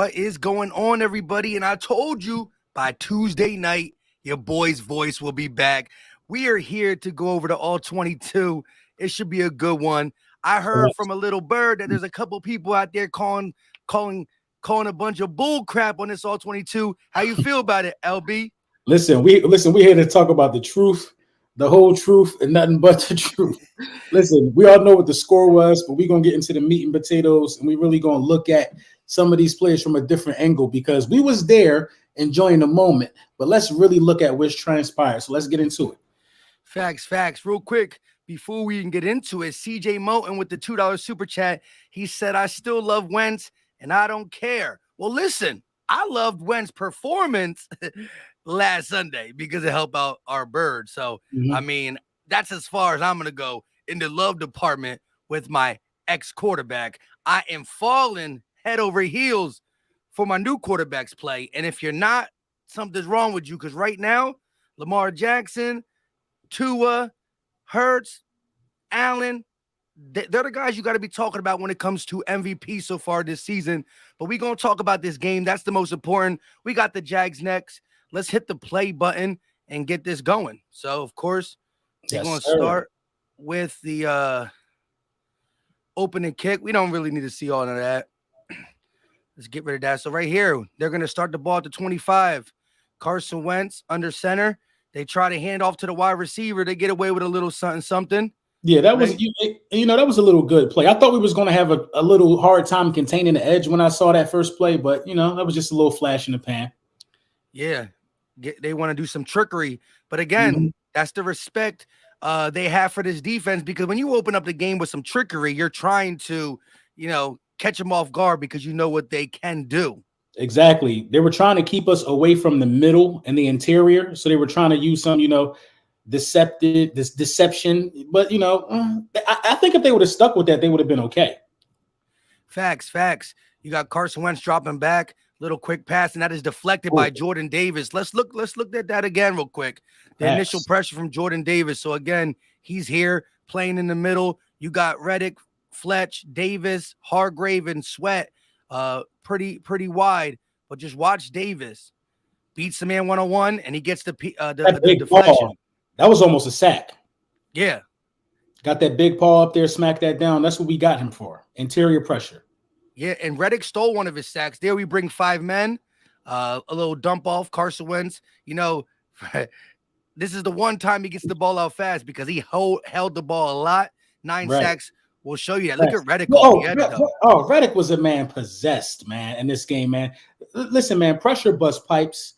What is going on, everybody? And I told you by Tuesday night, your boy's voice will be back. We are here to go over the all 22. It should be a good one. I heard from a little bird that there's a couple people out there calling a bunch of bull crap on this all 22. How you feel about it, LB? Listen, we're here to talk about the truth, the whole truth, and nothing but the truth. Listen, we all know what the score was, but we're gonna get into the meat and potatoes, and we're really gonna look at some of these players from a different angle because we was there enjoying the moment. But let's really look at what's transpired. So let's get into it. Facts. Real quick, before we even get into it, CJ Moten with the $2 super chat. He said, I still love Wentz and I don't care. Well, listen, I loved Wentz's performance last Sunday because it helped out our bird. So, I mean, that's as far as I'm going to go in the love department with my ex-quarterback. I am falling head over heels for my new quarterback's play. And if you're not, something's wrong with you because right now, Lamar Jackson, Tua, Hurts, Allen, they're the guys you got to be talking about when it comes to MVP so far this season. But we're going to talk about this game. That's the most important. We got the Jags next. Let's hit the play button and get this going. So, of course, they're going to start with the opening kick. We don't really need to see all of that. Let's get rid of that. So right here, they're going to start the ball at the 25. Carson Wentz under center. They try to hand off to the wide receiver. They get away with a little something. Yeah, that was, that was a little good play. I thought we was going to have a little hard time containing the edge when I saw that first play, but, that was just a little flash in the pan. Yeah, they want to do some trickery. But again, that's the respect they have for this defense because when you open up the game with some trickery, you're trying to, catch them off guard because you know what they can do. Exactly. They were trying to keep us away from the middle and the interior. So they were trying to use some, deception. But, I think if they would have stuck with that, they would have been okay. Facts. You got Carson Wentz dropping back, little quick pass, and that is deflected by Jordan Davis. Let's look at that again real quick. The initial pressure from Jordan Davis. So again, he's here playing in the middle. You got Reddick, Fletch, Davis, Hargrave, and Sweat. Pretty wide, but just watch Davis beats the man 1-on-1, and he gets the deflection. Ball. That was almost a sack. Yeah, got that big paw up there, smack that down. That's what we got him for. Interior pressure. Yeah, and Reddick stole one of his sacks. There we bring 5 men. A little dump off. Carson Wentz. This is the one time he gets the ball out fast because he held the ball a lot. 9 sacks. We'll show you that. Look at Reddick. Reddick was a man possessed, man, in this game, man. Listen, man, pressure bust pipes.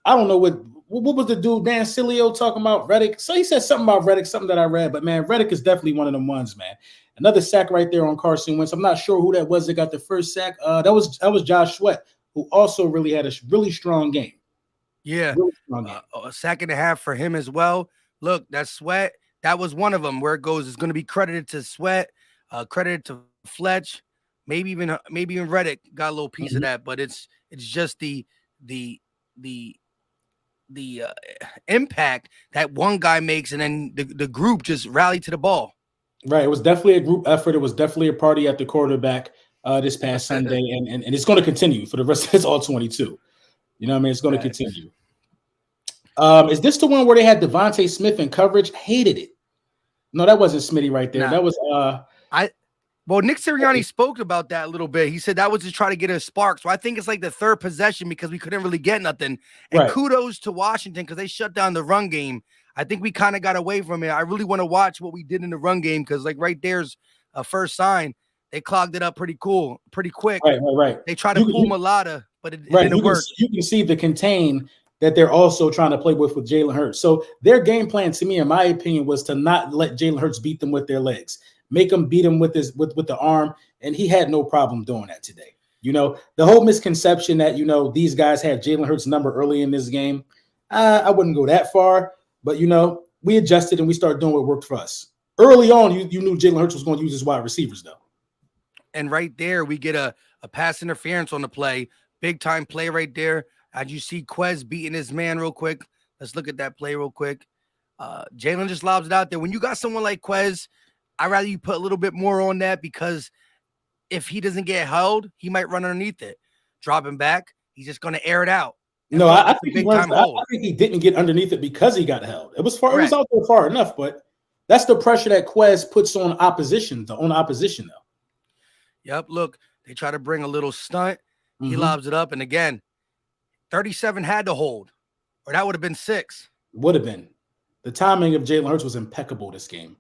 I don't know what was the dude Dan Sileo talking about Reddick. So he said something about Reddick, something that I read, but man, Reddick is definitely one of them ones, man. Another sack right there on Carson Wentz. I'm not sure who that was that got the first sack. That was Josh Sweat, who also really had a really strong game. Yeah, really strong game. A sack and a half for him as well. Look, that Sweat. That was one of them where it goes. It's going to be credited to Sweat. Credited to Fletch, maybe even Reddick got a little piece of that, but it's just the impact that one guy makes, and then the group just rallied to the ball. Right, it was definitely a group effort. It was definitely a party at the quarterback this past Sunday, and it's going to continue for the rest of this all 22. You know what I mean? It's going to continue. Is this the one where they had Devonte Smith in coverage? Hated it. No, that wasn't Smitty right there. Nah. That was Nick Sirianni spoke about that a little bit. He said that was to try to get a spark. So I think it's like the third possession because we couldn't really get nothing. And kudos to Washington because they shut down the run game. I think we kind of got away from it. I really want to watch what we did in the run game because like right there's a first sign. They clogged it up pretty quick. Right. They tried to pull Mulata, but it didn't work. You can see the contain that they're also trying to play with Jalen Hurts. So their game plan, to me, in my opinion, was to not let Jalen Hurts beat them with their legs. Make him beat him with the arm, and he had no problem doing that today. The whole misconception that, these guys had Jalen Hurts' number early in this game, I wouldn't go that far. But, we adjusted and we started doing what worked for us. Early on, you knew Jalen Hurts was going to use his wide receivers, though. And right there, we get a pass interference on the play. Big-time play right there. As you see Quez beating his man real quick. Let's look at that play real quick. Jalen just lobs it out there. When you got someone like Quez, I'd rather you put a little bit more on that because if he doesn't get held, he might run underneath it. dropping back. He's just going to air it out. No, look, I think I think he didn't get underneath it because he got held. It was far. Correct. It was out there far enough, but that's the pressure that Quez puts on opposition. Though. Yep. Look, they try to bring a little stunt. He lobs it up, and again, 37 had to hold, or that would have been 6. Would have been. The timing of Jalen Hurts was impeccable this game.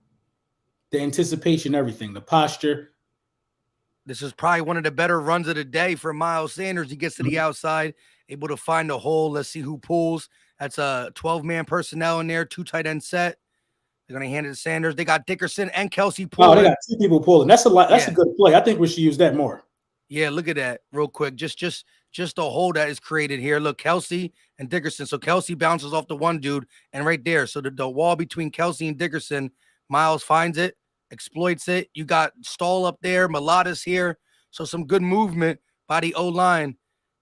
The anticipation, everything, the posture. This is probably one of the better runs of the day for Miles Sanders. He gets to the outside, able to find a hole. Let's see who pulls. That's a 12-man personnel in there, 2 tight end set. They're going to hand it to Sanders. They got Dickerson and Kelsey pulling. Oh, they got 2 people pulling. That's a lot. That's a good play. I think we should use that more. Yeah, look at that real quick. Just a hole that is created here. Look, Kelsey and Dickerson. So Kelsey bounces off the one dude, and right there. So the wall between Kelsey and Dickerson, Miles finds it, exploits it. You got Stahl up there, Mulata's here. So some good movement by the O-line.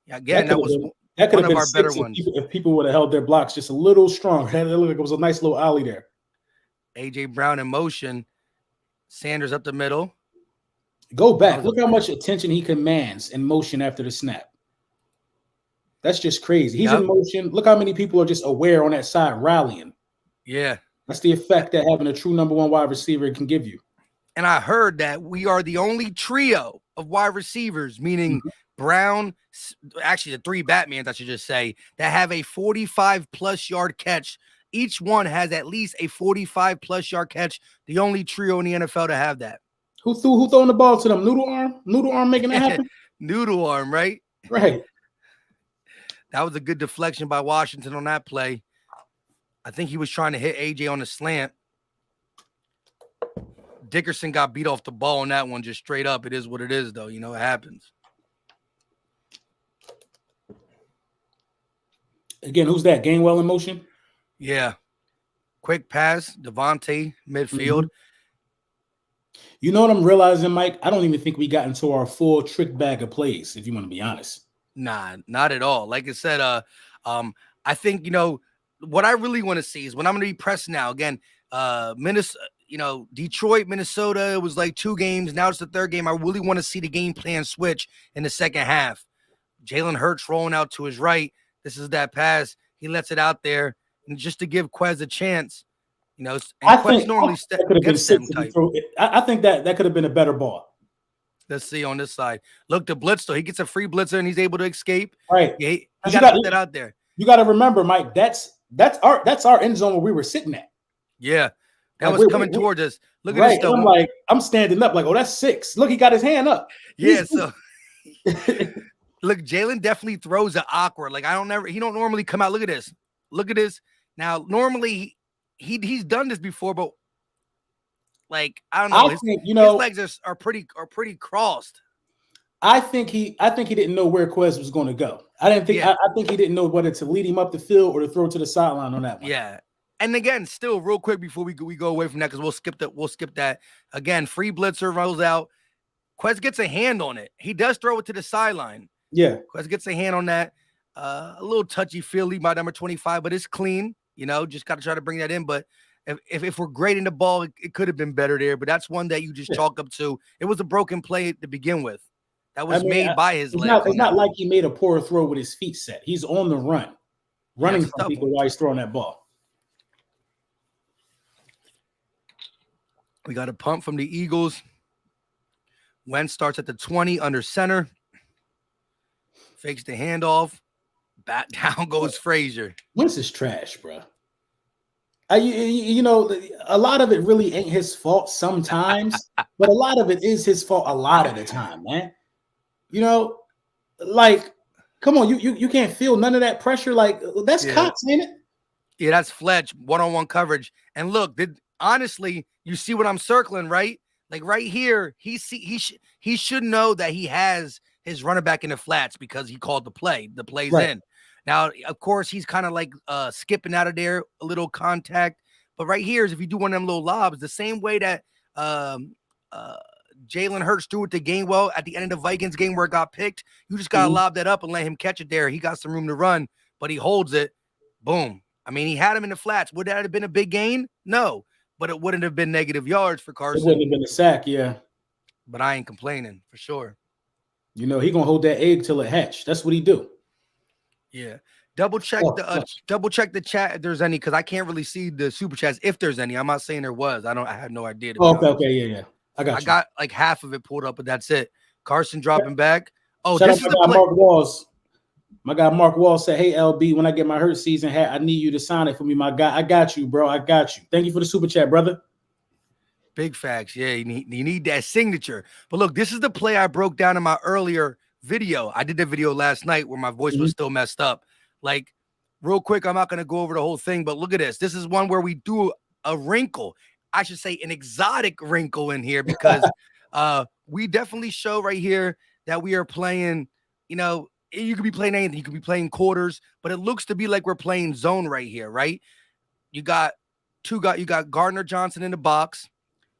Again, that was one of our better ones. If people would have held their blocks just a little stronger. It looked like it was a nice little alley there. A.J. Brown in motion. Sanders up the middle. Go back. Look how much attention he commands in motion after the snap. That's just crazy. He's in motion. Look how many people are just aware on that side rallying. Yeah. That's the effect that having a true number 1 wide receiver can give you. And I heard that we are the only trio of wide receivers, meaning Brown, actually the 3 Batmans, I should just say, that have a 45-plus yard catch. Each one has at least a 45-plus yard catch. The only trio in the NFL to have that. Who throwing the ball to them? Noodle arm making that happen? Noodle arm, right? Right. That was a good deflection by Washington on that play. I think he was trying to hit AJ on the slant. Dickerson got beat off the ball on that one, just straight up. It is what it is, though. You know, it happens. Again, who's that? Gainwell in motion? Yeah. Quick pass, Devonte, midfield. You know what I'm realizing, Mike? I don't even think we got into our full trick bag of plays, if you want to be honest. Nah, not at all. Like I said, I think, what I really want to see is when I'm going to be pressed now. Again, Minnesota, Detroit, Minnesota, it was like 2 games. Now it's the 3rd game. I really want to see the game plan switch in the second half. Jalen Hurts rolling out to his right. This is that pass. He lets it out there. And just to give Quez a chance, I think that could have been 6. I think that could have been a better ball. Let's see on this side. Look, the blitz, though. He gets a free blitzer, and he's able to escape. Right. Yeah, he got to put that out there. You got to remember, Mike, that's our end zone where we were sitting at. Yeah. That was coming towards us. Look at this, though. I'm standing up like, oh, that's 6. Look, he got his hand up. Yeah, so look, Jalen definitely throws it awkward. Like, he don't normally come out. Look at this. Look at this. Now, normally he's done this before, but like, I don't know. His legs are pretty crossed. I think he didn't know where Quez was going to go. I think he didn't know whether to lead him up the field or to throw to the sideline on that one. Yeah. And again, still real quick before we go away from that, because we'll skip that. Again, free blitzer rolls out. Quez gets a hand on it. He does throw it to the sideline. Yeah. Quez gets a hand on that. A little touchy-feely by number 25, but it's clean. Just got to try to bring that in. But if we're grading the ball, it could have been better there. But that's one that you just chalk up to. It was a broken play to begin with. That was made by his legs. It's not like he made a poor throw with his feet set. He's on the run, running from people while he's throwing that ball. We got a pump from the Eagles. Wentz starts at the 20 under center. Fakes the handoff. Back down goes Frazier. Wentz is trash, bro. A lot of it really ain't his fault sometimes, but a lot of it is his fault a lot of the time, man. Come on, you can't feel none of that pressure. Like, that's Cox, ain't it? Yeah, that's Fletch, one-on-one coverage. And look, honestly, you see what I'm circling, right? Like right here, he should know that he has his running back in the flats because he called the play. The play's in. Now, of course, he's kind of like skipping out of there, a little contact. But right here is if you do one of them little lobs, the same way that Jalen Hurts threw it to Gainwell at the end of the Vikings game where it got picked. You just got to lob that up and let him catch it there. He got some room to run, but he holds it. Boom. I mean, he had him in the flats. Would that have been a big gain? No, but it wouldn't have been negative yards for Carson. It wouldn't have been a sack, yeah. But I ain't complaining for sure. You know, he gonna hold that egg till it hatch. That's what he do. Yeah. Double check the chat if there's any, because I can't really see the super chats if there's any. I'm not saying there was. I have no idea. To be honest. Okay, yeah. I got like half of it pulled up, but that's it. Carson dropping back. Oh, shout this out is the play. Mark Walls. My guy Mark Walls said, "Hey LB, when I get my hurt season hat, I need you to sign it for me, my guy. I got you, bro. I got you. Thank you for the super chat, brother." Big facts. Yeah, you need that signature. But look, this is the play I broke down in my earlier video. I did the video last night where my voice was still messed up. Like, real quick, I'm not going to go over the whole thing, but look at this. This is one where we do a wrinkle. I should say an exotic wrinkle in here because we definitely show right here that we are playing, you know, you could be playing anything. You could be playing quarters, but it looks to be like we're playing zone right here, right? You got Gardner Johnson in the box.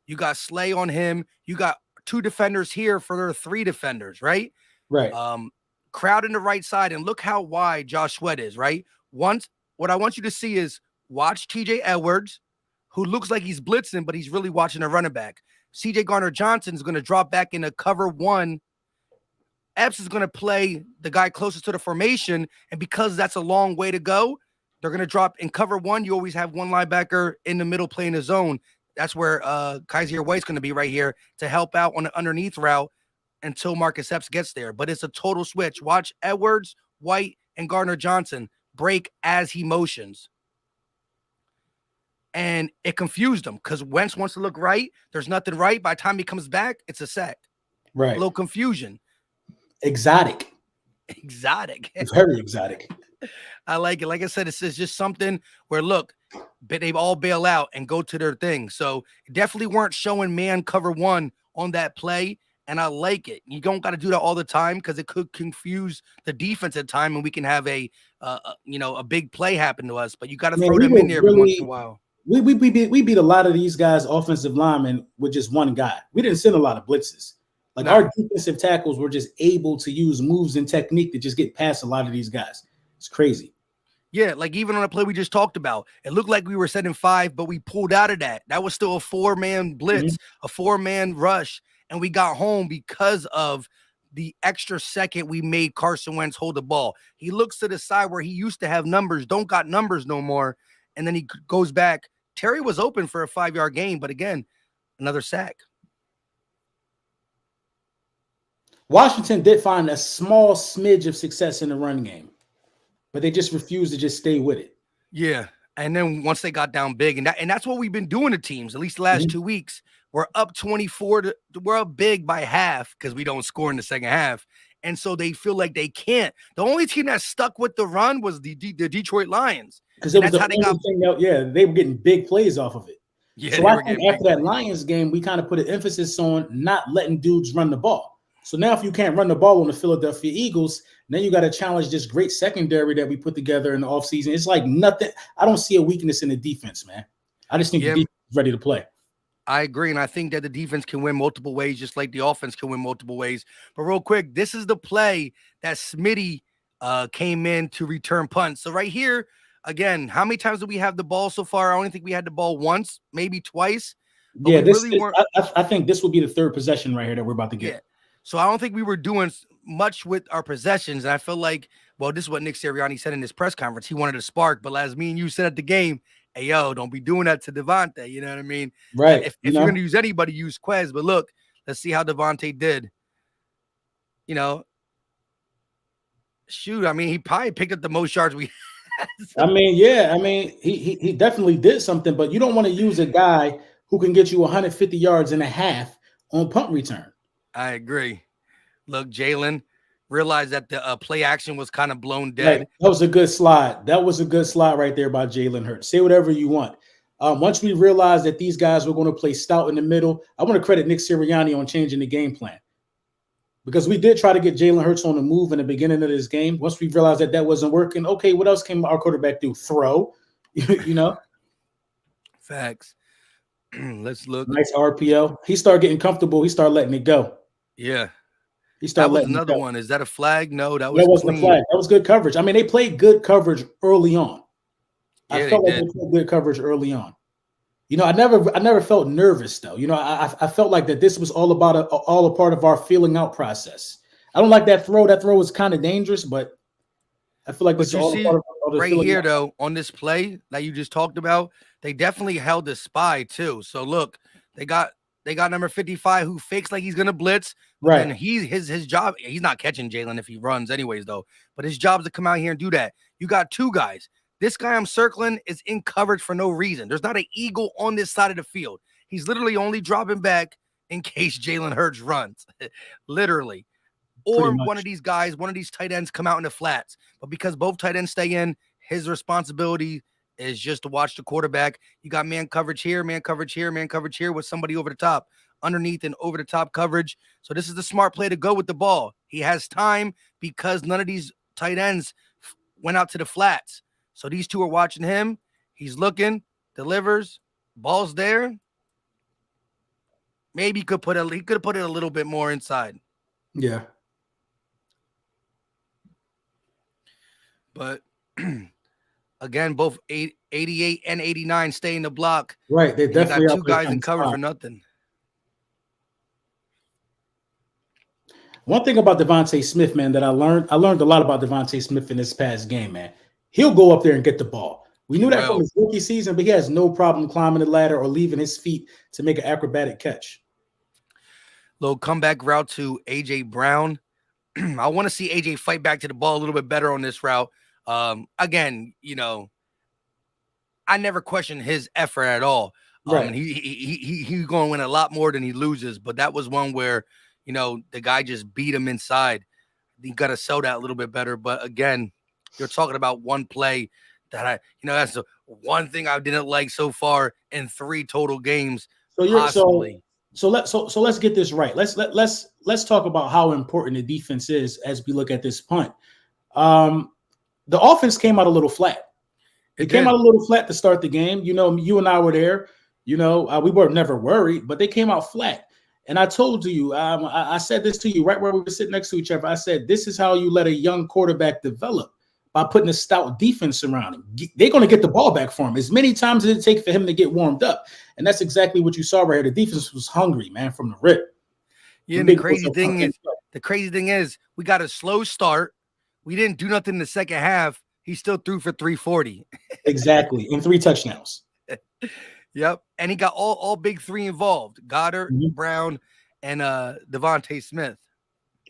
You got Slay on him. You got two defenders here for their three defenders, right? Right. Crowd in the right side, and look how wide Josh Sweat is, right? What I want you to see is watch TJ Edwards, who looks like he's blitzing, but he's really watching a running back. CJ Gardner-Johnson is going to drop back into cover one. Epps is going to play the guy closest to the formation, and because that's a long way to go, they're going to drop in cover one. You always have one linebacker in the middle playing the zone. That's where Kaiser White's going to be right here to help out on the underneath route until Marcus Epps gets there. But it's a total switch. Watch Edwards, White, and Gardner-Johnson break as he motions. And it confused him because Wentz wants to look right. There's nothing right. By the time he comes back, it's a sack. Right. A little confusion. Exotic. It's very exotic. I like it. Like I said, it's just something where, look, they all bail out and go to their thing. So definitely weren't showing man cover one on that play. And I like it. You don't got to do that all the time because it could confuse the defense at time, and we can have a big play happen to us. But you got to throw them in there every once in a while. We beat a lot of these guys offensive linemen with just one guy. We didn't send a lot of blitzes. Like our defensive tackles were just able to use moves and technique to just get past a lot of these guys. It's crazy. Yeah, like even on a play we just talked about, it looked like we were setting 5, but we pulled out of that. That was still a 4-man blitz, a 4-man rush, and we got home because of the extra second we made Carson Wentz hold the ball. He looks to the side where he used to have numbers, don't got numbers no more, and then he goes back. Terry was open for a 5-yard gain, but again, another sack. Washington did find a small smidge of success in the run game, but they just refused to just stay with it. Yeah. And then once they got down big, and that's what we've been doing to teams, at least the last 2 weeks. We're up 24 we're up big by half because we don't score in the second half. And so they feel like they can't. The only team that stuck with the run was the Detroit Lions. Because it was the only thing that, they were getting big plays off of it. Yeah, so I think after that Lions game, we kind of put an emphasis on not letting dudes run the ball. So now if you can't run the ball on the Philadelphia Eagles, then you got to challenge this great secondary that we put together in the offseason. It's like nothing. I don't see a weakness in the defense, man. I just think the defense is ready to play. I agree, and I think that the defense can win multiple ways, just like the offense can win multiple ways. But real quick, this is the play that Smitty came in to return punts. So right here, again, how many times do we have the ball so far? I only think we had the ball once, maybe twice. Yeah, I think this will be the third possession right here that we're about to get. Yeah. So I don't think we were doing much with our possessions. And I feel like, well, this is what Nick Sirianni said in his press conference. He wanted a spark, but as me and you said at the game, hey, yo, don't be doing that to Devonte. You know what I mean? Right. If you're going to use anybody, use Quez. But look, let's see how Devonte did. You know, shoot, I mean, he probably picked up the most yards we had. I mean, he definitely did something, but you don't want to use a guy who can get you 150 yards and a half on punt return. I agree. Look, Jalen realized that the play action was kind of blown dead. Right. That was a good slide. That was a good slide right there by Jalen Hurts. Say whatever you want. Once we realized that these guys were going to play stout in the middle, I want to credit Nick Sirianni on changing the game plan. Because we did try to get Jalen Hurts on the move in the beginning of this game. Once we realized that that wasn't working, okay, what else can our quarterback do? Throw, you know? Facts. Let's look. Nice RPO. He started getting comfortable. He started letting it go. Yeah. He started letting another one. Is that a flag? No, that wasn't a flag. That was good coverage. I mean, they played good coverage early on. Yeah, I felt like they played good coverage early on. You know, I never felt nervous though. You know, I felt like that this was all a part of our feeling out process. I don't like that throw. That throw was kind of dangerous, but I feel like But this is you all see part of the right Philly. here, though, on this play that you just talked about, they definitely held the spy too. So look, they got number 55 who fakes like he's gonna blitz, but then Right. his job, he's not catching Jalen if he runs anyways, though. But his job is to come out here and do that. You got two guys. This guy I'm circling is in coverage for no reason. There's not an eagle on this side of the field. He's literally only dropping back in case Jalen Hurts runs. Literally. Pretty Or much. one of these guys, one of these tight ends come out in the flats. But because both tight ends stay in, his responsibility is just to watch the quarterback. You got man coverage here, man coverage here, man coverage here with somebody over the top, underneath and over the top coverage. So this is the smart play to go with the ball. He has time because none of these tight ends went out to the flats. So these two are watching him. He's looking, delivers, ball's there. Maybe he could have put it a little bit more inside. Yeah. But again, both 88 and 89 stay in the block. Right. They definitely got two guys in cover for nothing. One thing about Devonte Smith, man, that I learned a lot about Devonte Smith in this past game, man. He'll go up there and get the ball. We knew that from his rookie season, but he has no problem climbing the ladder or leaving his feet to make an acrobatic catch. Little comeback route to A.J. Brown. I want to see A.J. fight back to the ball a little bit better on this route. Again, I never questioned his effort at all. Right. He's going to win a lot more than he loses, but that was one where, the guy just beat him inside. You got to sell that a little bit better. But again, you're talking about one play that that's the one thing I didn't like so far in 3 total games. So let's get this right. Let's talk about how important the defense is as we look at this punt. The offense came out a little flat. It came out a little flat to start the game. You and I were there. We were never worried, but they came out flat. And I told you, I said this to you right where we were sitting next to each other. I said, this is how you let a young quarterback develop, by putting a stout defense around him. They're going to get the ball back for him as many times as it takes for him to get warmed up. And that's exactly what you saw right here. The defense was hungry, man, from the rip. Yeah, and the crazy thing is we got a slow start. We didn't do nothing in the second half. He still threw for 340. Exactly. And 3 touchdowns. Yep. And he got all big 3 involved. Goddard, Brown, and Devonte Smith.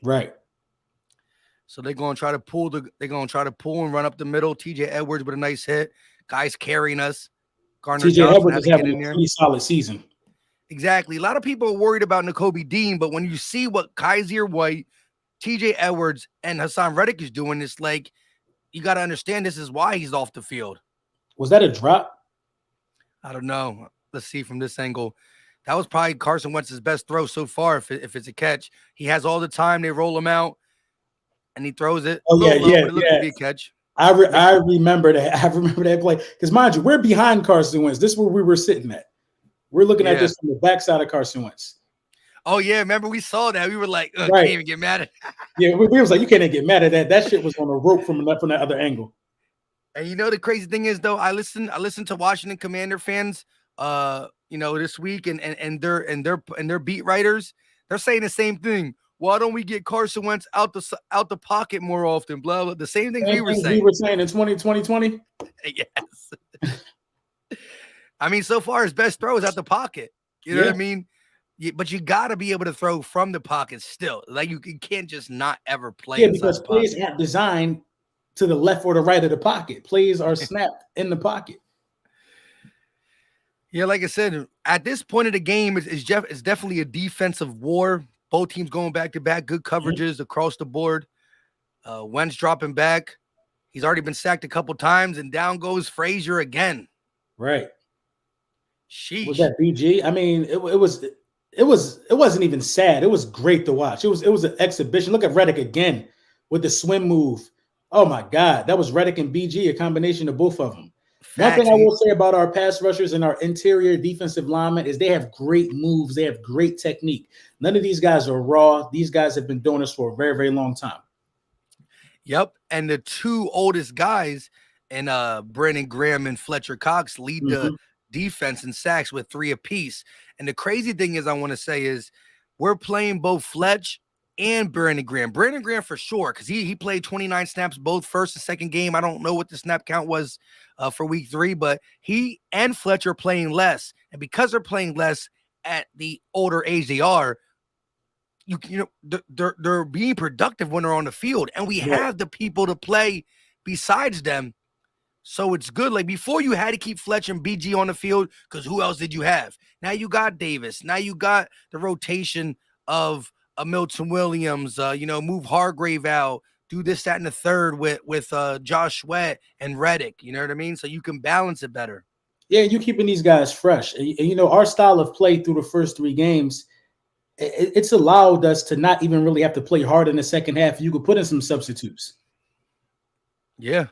Right. So they're going to try to pull and run up the middle. TJ Edwards with a nice hit. Guys carrying us. TJ Edwards is having a pretty solid season. Exactly. A lot of people are worried about Nakobe Dean, but when you see what Kaiser White, TJ Edwards, and Hassan Reddick is doing, it's like you got to understand this is why he's off the field. Was that a drop? I don't know. Let's see from this angle. That was probably Carson Wentz's best throw so far. If it's a catch, he has all the time. They roll him out, and he throws it. Oh yeah. It looked to be a catch. I remember that. I remember that play because, mind you, we're behind Carson Wentz. This is where we were sitting at. We're looking at this from the backside of Carson Wentz. Oh yeah, remember we saw that? We were like, right. Can't even get mad at. Yeah, we was like, you can't even get mad at that. That shit was on a rope from that other angle. And the crazy thing is, though, I listened to Washington Commander fans, this week, and their beat writers. They're saying the same thing. Why don't we get Carson Wentz out the pocket more often? Blah blah. The same thing we were saying. We were saying in 2020. Yes. I mean, so far his best throw is out the pocket. You know what I mean? But you got to be able to throw from the pocket still. Like you can't just not ever play. Yeah, because plays aren't designed to the left or the right of the pocket. Plays are snapped in the pocket. Yeah, like I said, at this point of the game, it's definitely a defensive war. Both teams going back to back, good coverages across the board. Wentz dropping back. He's already been sacked a couple times, and down goes Frazier again. Right. Sheesh. Was that BG? I mean, it wasn't even sad. It was great to watch. It was an exhibition. Look at Reddick again with the swim move. Oh my God, that was Reddick and BG, a combination of both of them. One thing I will say about our pass rushers and our interior defensive linemen is they have great moves. They have great technique. None of these guys are raw. These guys have been doing this for a very, very long time. Yep. And the 2 oldest guys, and Brandon Graham and Fletcher Cox, lead the defense in sacks with 3 apiece. And the crazy thing is, I want to say is we're playing both Fletch and Brandon Graham. Brandon Graham for sure, because he played 29 snaps both first and second game. I don't know what the snap count was for week 3, but he and Fletcher playing less. And because they're playing less at the older age they are, you know, they're being productive when they're on the field. And we have the people to play besides them. So it's good. Like before, you had to keep Fletcher and BG on the field because who else did you have? Now you got Davis. Now you got the rotation of Milton Williams. Move Hargrave out. Do this, that, and the third with Josh Sweat and Reddick. You know what I mean? So you can balance it better. Yeah, you're keeping these guys fresh. And our style of play through the first 3 games, it's allowed us to not even really have to play hard in the second half. You could put in some substitutes. Yeah.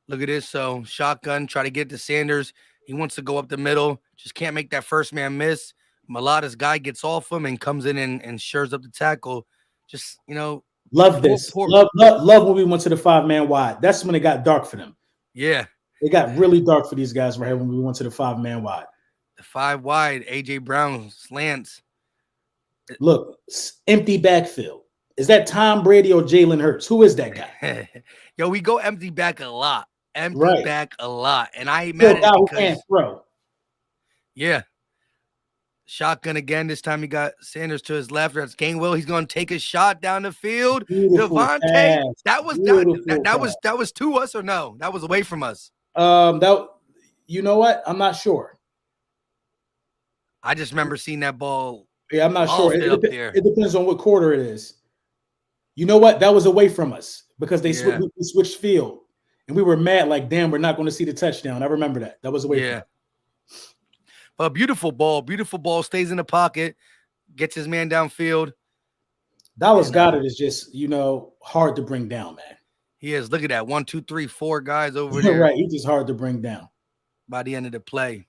Look at this. So shotgun, try to get to Sanders. He wants to go up the middle. Just can't make that first man miss. Mulata's guy gets off him and comes in and shores up the tackle. Just, love this. Love when we went to the 5-man wide. That's when it got dark for them. Yeah. It got really dark for these guys right here when we went to the 5-man wide. The 5 wide, A.J. Brown slants. Look, empty backfield. Is that Tom Brady or Jalen Hurts? Who is that guy? Yo, we go empty back a lot. Back a lot. And I ain't mad at it who can't throw. Yeah. Shotgun again. This time he got Sanders to his left. That's Gainwell. He's going to take a shot down the field. Beautiful Devonte. pass. That was to us or no? That was away from us. You know what? I'm not sure. I just remember seeing that ball. Yeah, I'm not sure. It depends on what quarter it is. You know what? That was away from us because we switched field. And we were mad, like, damn, we're not going to see the touchdown. I remember that. That was away from us. But beautiful ball, stays in the pocket, gets his man downfield. Dallas Goedert is just, hard to bring down, man. He is. Look at that. 1, 2, 3, 4 guys over there. Right. He's just hard to bring down. By the end of the play.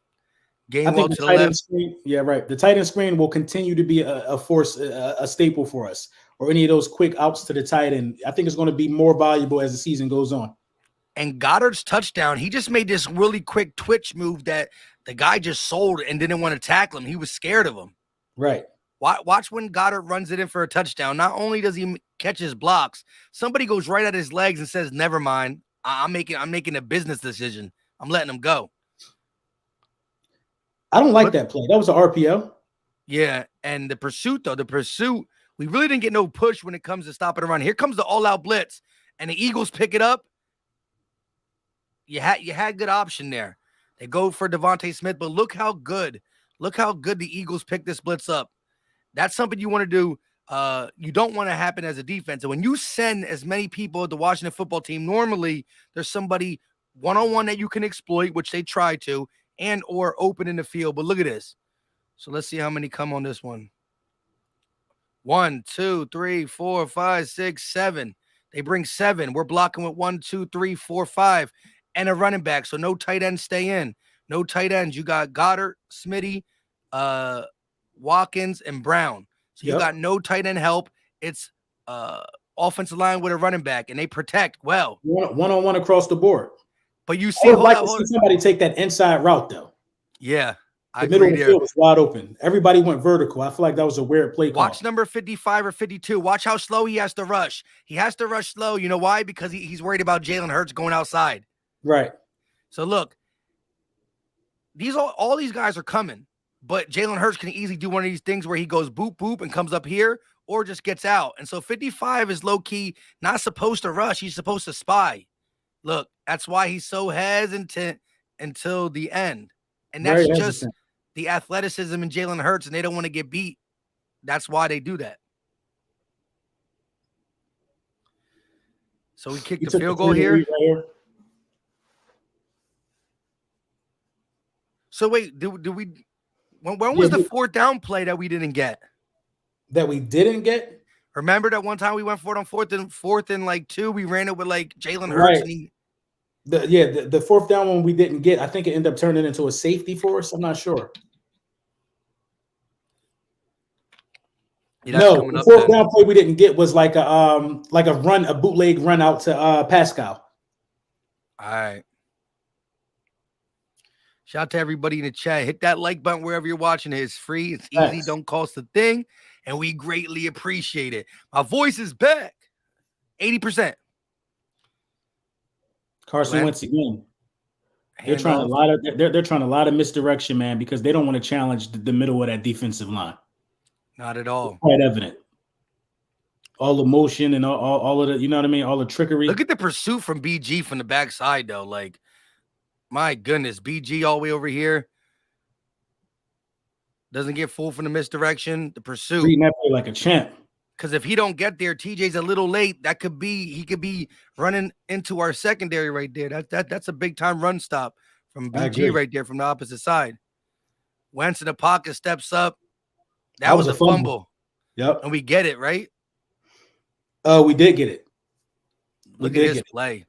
Gainwell to the left. Screen, yeah, right. The tight end screen will continue to be a force, a staple for us. Or any of those quick outs to the tight end. I think it's going to be more valuable as the season goes on. And Goddard's touchdown, he just made this really quick twitch move that the guy just sold and didn't want to tackle him. He was scared of him. Right. Watch when Goddard runs it in for a touchdown. Not only does he catch his blocks, somebody goes right at his legs and says, never mind. I'm making a business decision. I'm letting him go. I don't like that play. That was an RPO. Yeah, and the pursuit, we really didn't get no push when it comes to stopping a run. Here comes the all-out blitz, and the Eagles pick it up. You had good option there. They go for Devonte Smith, but look how good the Eagles pick this blitz up. That's something you want to do. You don't want to happen as a defense. And when you send as many people at the Washington football team, normally there's somebody one-on-one that you can exploit, which they try to, and or open in the field. But look at this. So let's see how many come on this one. 1, 2, 3, 4, 5, 6, 7. They bring 7. We're blocking with 1, 2, 3, 4, 5. And a running back, so no tight ends stay in. No tight ends. You got Goddard, Smitty, Watkins, and Brown. So you got no tight end help. It's offensive line with a running back, and they protect well. One-on-one across the board. But you see, somebody take that inside route, though. Yeah. The middle of the field was wide open. Everybody went vertical. I feel like that was a weird play call. Watch number 55 or 52. Watch how slow he has to rush. He has to rush slow. You know why? Because he's worried about Jalen Hurts going outside. Right. So look, all these guys are coming, but Jalen Hurts can easily do one of these things where he goes boop, boop, and comes up here or just gets out. And so 55 is low-key not supposed to rush. He's supposed to spy. Look, that's why he's so hesitant until the end. And that's just the athleticism in Jalen Hurts, and they don't want to get beat. That's why they do that. So we kicked the field goal here. So wait, when was the 4th down play that we didn't get? That we didn't get? Remember that one time we went for it on fourth and like 2, we ran it with like Jalen Hurts. Right. The 4th down one we didn't get. I think it ended up turning into a safety for us. I'm not sure. Yeah, no, the 4th down play we didn't get was like a bootleg run out to Pascal. All right. Shout out to everybody in the chat. Hit that like button wherever you're watching it. It's free. It's easy. Thanks. Don't cost a thing. And we greatly appreciate it. My voice is back. 80%. Carson Wentz again. They're trying a lot of misdirection, man, because they don't want to challenge the middle of that defensive line. Not at all. It's quite evident. All the motion and all of the, you know what I mean? All the trickery. Look at the pursuit from BG from the backside, though. Like, my goodness, BG all the way over here. Doesn't get fooled from the misdirection. The pursuit. Reading that play like a champ. Because if he don't get there, TJ's a little late. He could be running into our secondary right there. That's a big time run stop from BG right there from the opposite side. Wentz in the pocket steps up. That was a fumble. Yep. And we get it, right? We did get it. Look at his play.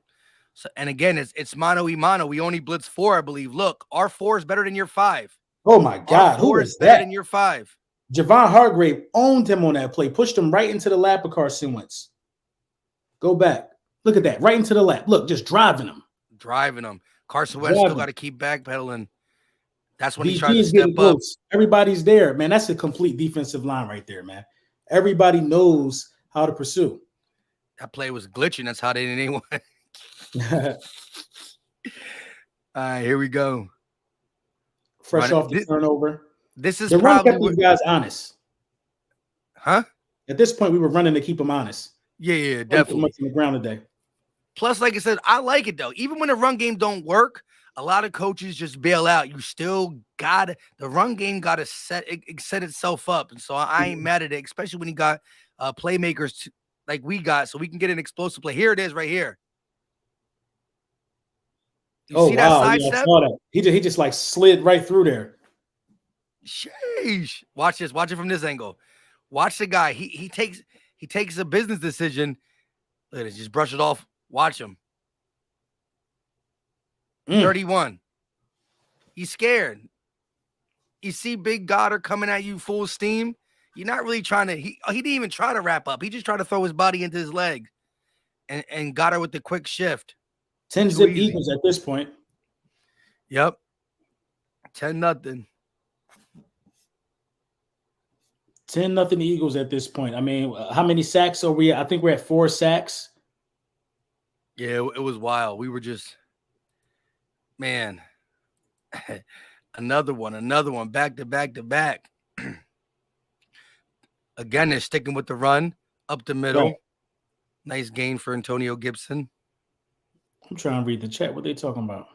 So, and again, it's mano y mano. We only blitz 4, I believe. Look, our 4 is better than your 5. Oh my God. Who is better than your 5? Javon Hargrave owned him on that play, pushed him right into the lap of Carson Wentz. Go back. Look at that. Right into the lap. Look, just driving him. Carson Wentz still got to keep backpedaling. That's when he tries to step up. Everybody's there, man. That's a complete defensive line right there, man. Everybody knows how to pursue. That play was glitching. That's how they didn't even. All right, here we go. Fresh off the turnover. This is the run kept these guys honest. Huh? At this point, we were running to keep them honest. Yeah, definitely. Much on the ground today. Plus, like I said, I like it though. Even when the run game don't work, a lot of coaches just bail out. You still got the run game got to set itself up, and so I ain't mad at it. Especially when you got playmakers like we got, so we can get an explosive play. Here it is, right here. You see that side step? I saw that. He just like slid right through there. Sheesh. Watch this. Watch it from this angle. Watch the guy. He takes a business decision. Look at it. Just brush it off. Watch him. 31. He's scared. You see Big Goddard coming at you full steam. You're not really trying to. He didn't even try to wrap up. He just tried to throw his body into his leg, and Goddard with the quick shift. 10-zip Eagles at this point. Yep. 10-0. 10-0 Eagles at this point. I mean, how many sacks are we? I think we're at 4 sacks. Yeah, it was wild. We were just, man, another one, back to back. Again, they're sticking with the run up the middle. Right. Nice gain for Antonio Gibson. I'm trying to read the chat. What are they talking about?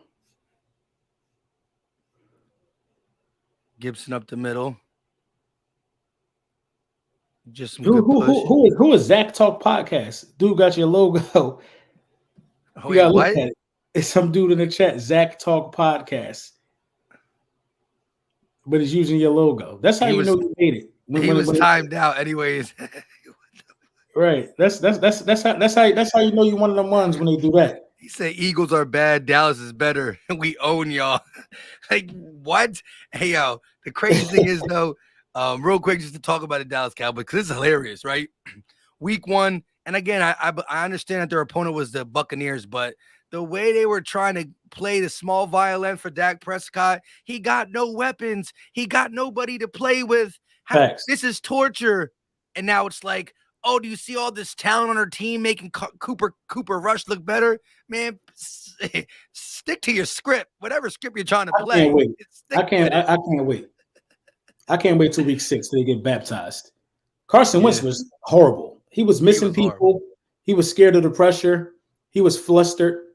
Gibson up the middle. Just some who is Zach Talk Podcast? Dude got your logo. Oh, you gotta look at it. It's some dude in the chat, Zach Talk Podcast. But it's using your logo. That's how you know you made it. He was timed out anyways. Right. That's how you know you one of them ones when they do that. He said Eagles are bad, Dallas is better, and we own y'all. Like, what? Hey, yo, the crazy thing is, though, real quick, just to talk about the Dallas Cowboys, because it's hilarious, right? Week 1, and again, I understand that their opponent was the Buccaneers, but the way they were trying to play the small violin for Dak Prescott, he got no weapons. He got nobody to play with. This is torture. And now it's like, oh, do you see all this talent on our team making Cooper Rush look better? Man, stick to your script, whatever script you're trying to play. I can't wait. I can't wait till week 6 till they get baptized. Carson Wentz was horrible. He was missing people. Horrible. He was scared of the pressure. He was flustered.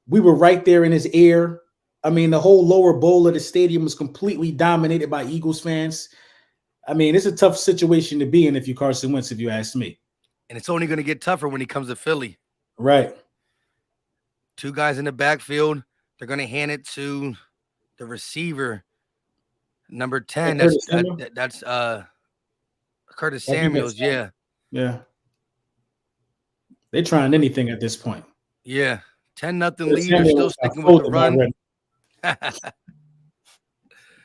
We were right there in his ear. I mean, the whole lower bowl of the stadium was completely dominated by Eagles fans. I mean, it's a tough situation to be in if you're Carson Wentz, if you ask me. And it's only going to get tougher when he comes to Philly. Right. 2 guys in the backfield. They're going to hand it to the receiver, number 10. That's Curtis Samuels. Yeah. Yeah. They're trying anything at this point. Yeah. 10-0 lead. They're still sticking with the run.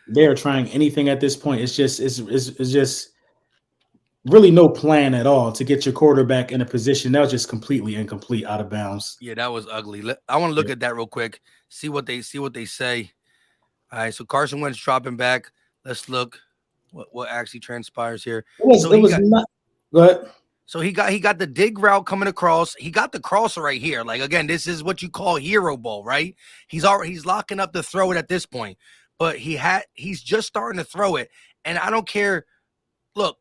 They're trying anything at this point. It's just really no plan at all to get your quarterback in a position that was just completely incomplete, out of bounds. Yeah, that was ugly. I want to look at that real quick. See what they say. All right, so Carson Wentz dropping back. Let's look what actually transpires here. It was not. Go ahead. So he got the dig route coming across. He got the crosser right here. Like, again, this is what you call hero ball, right? He's locking up to throw it at this point, but he's just starting to throw it. And I don't care. Look,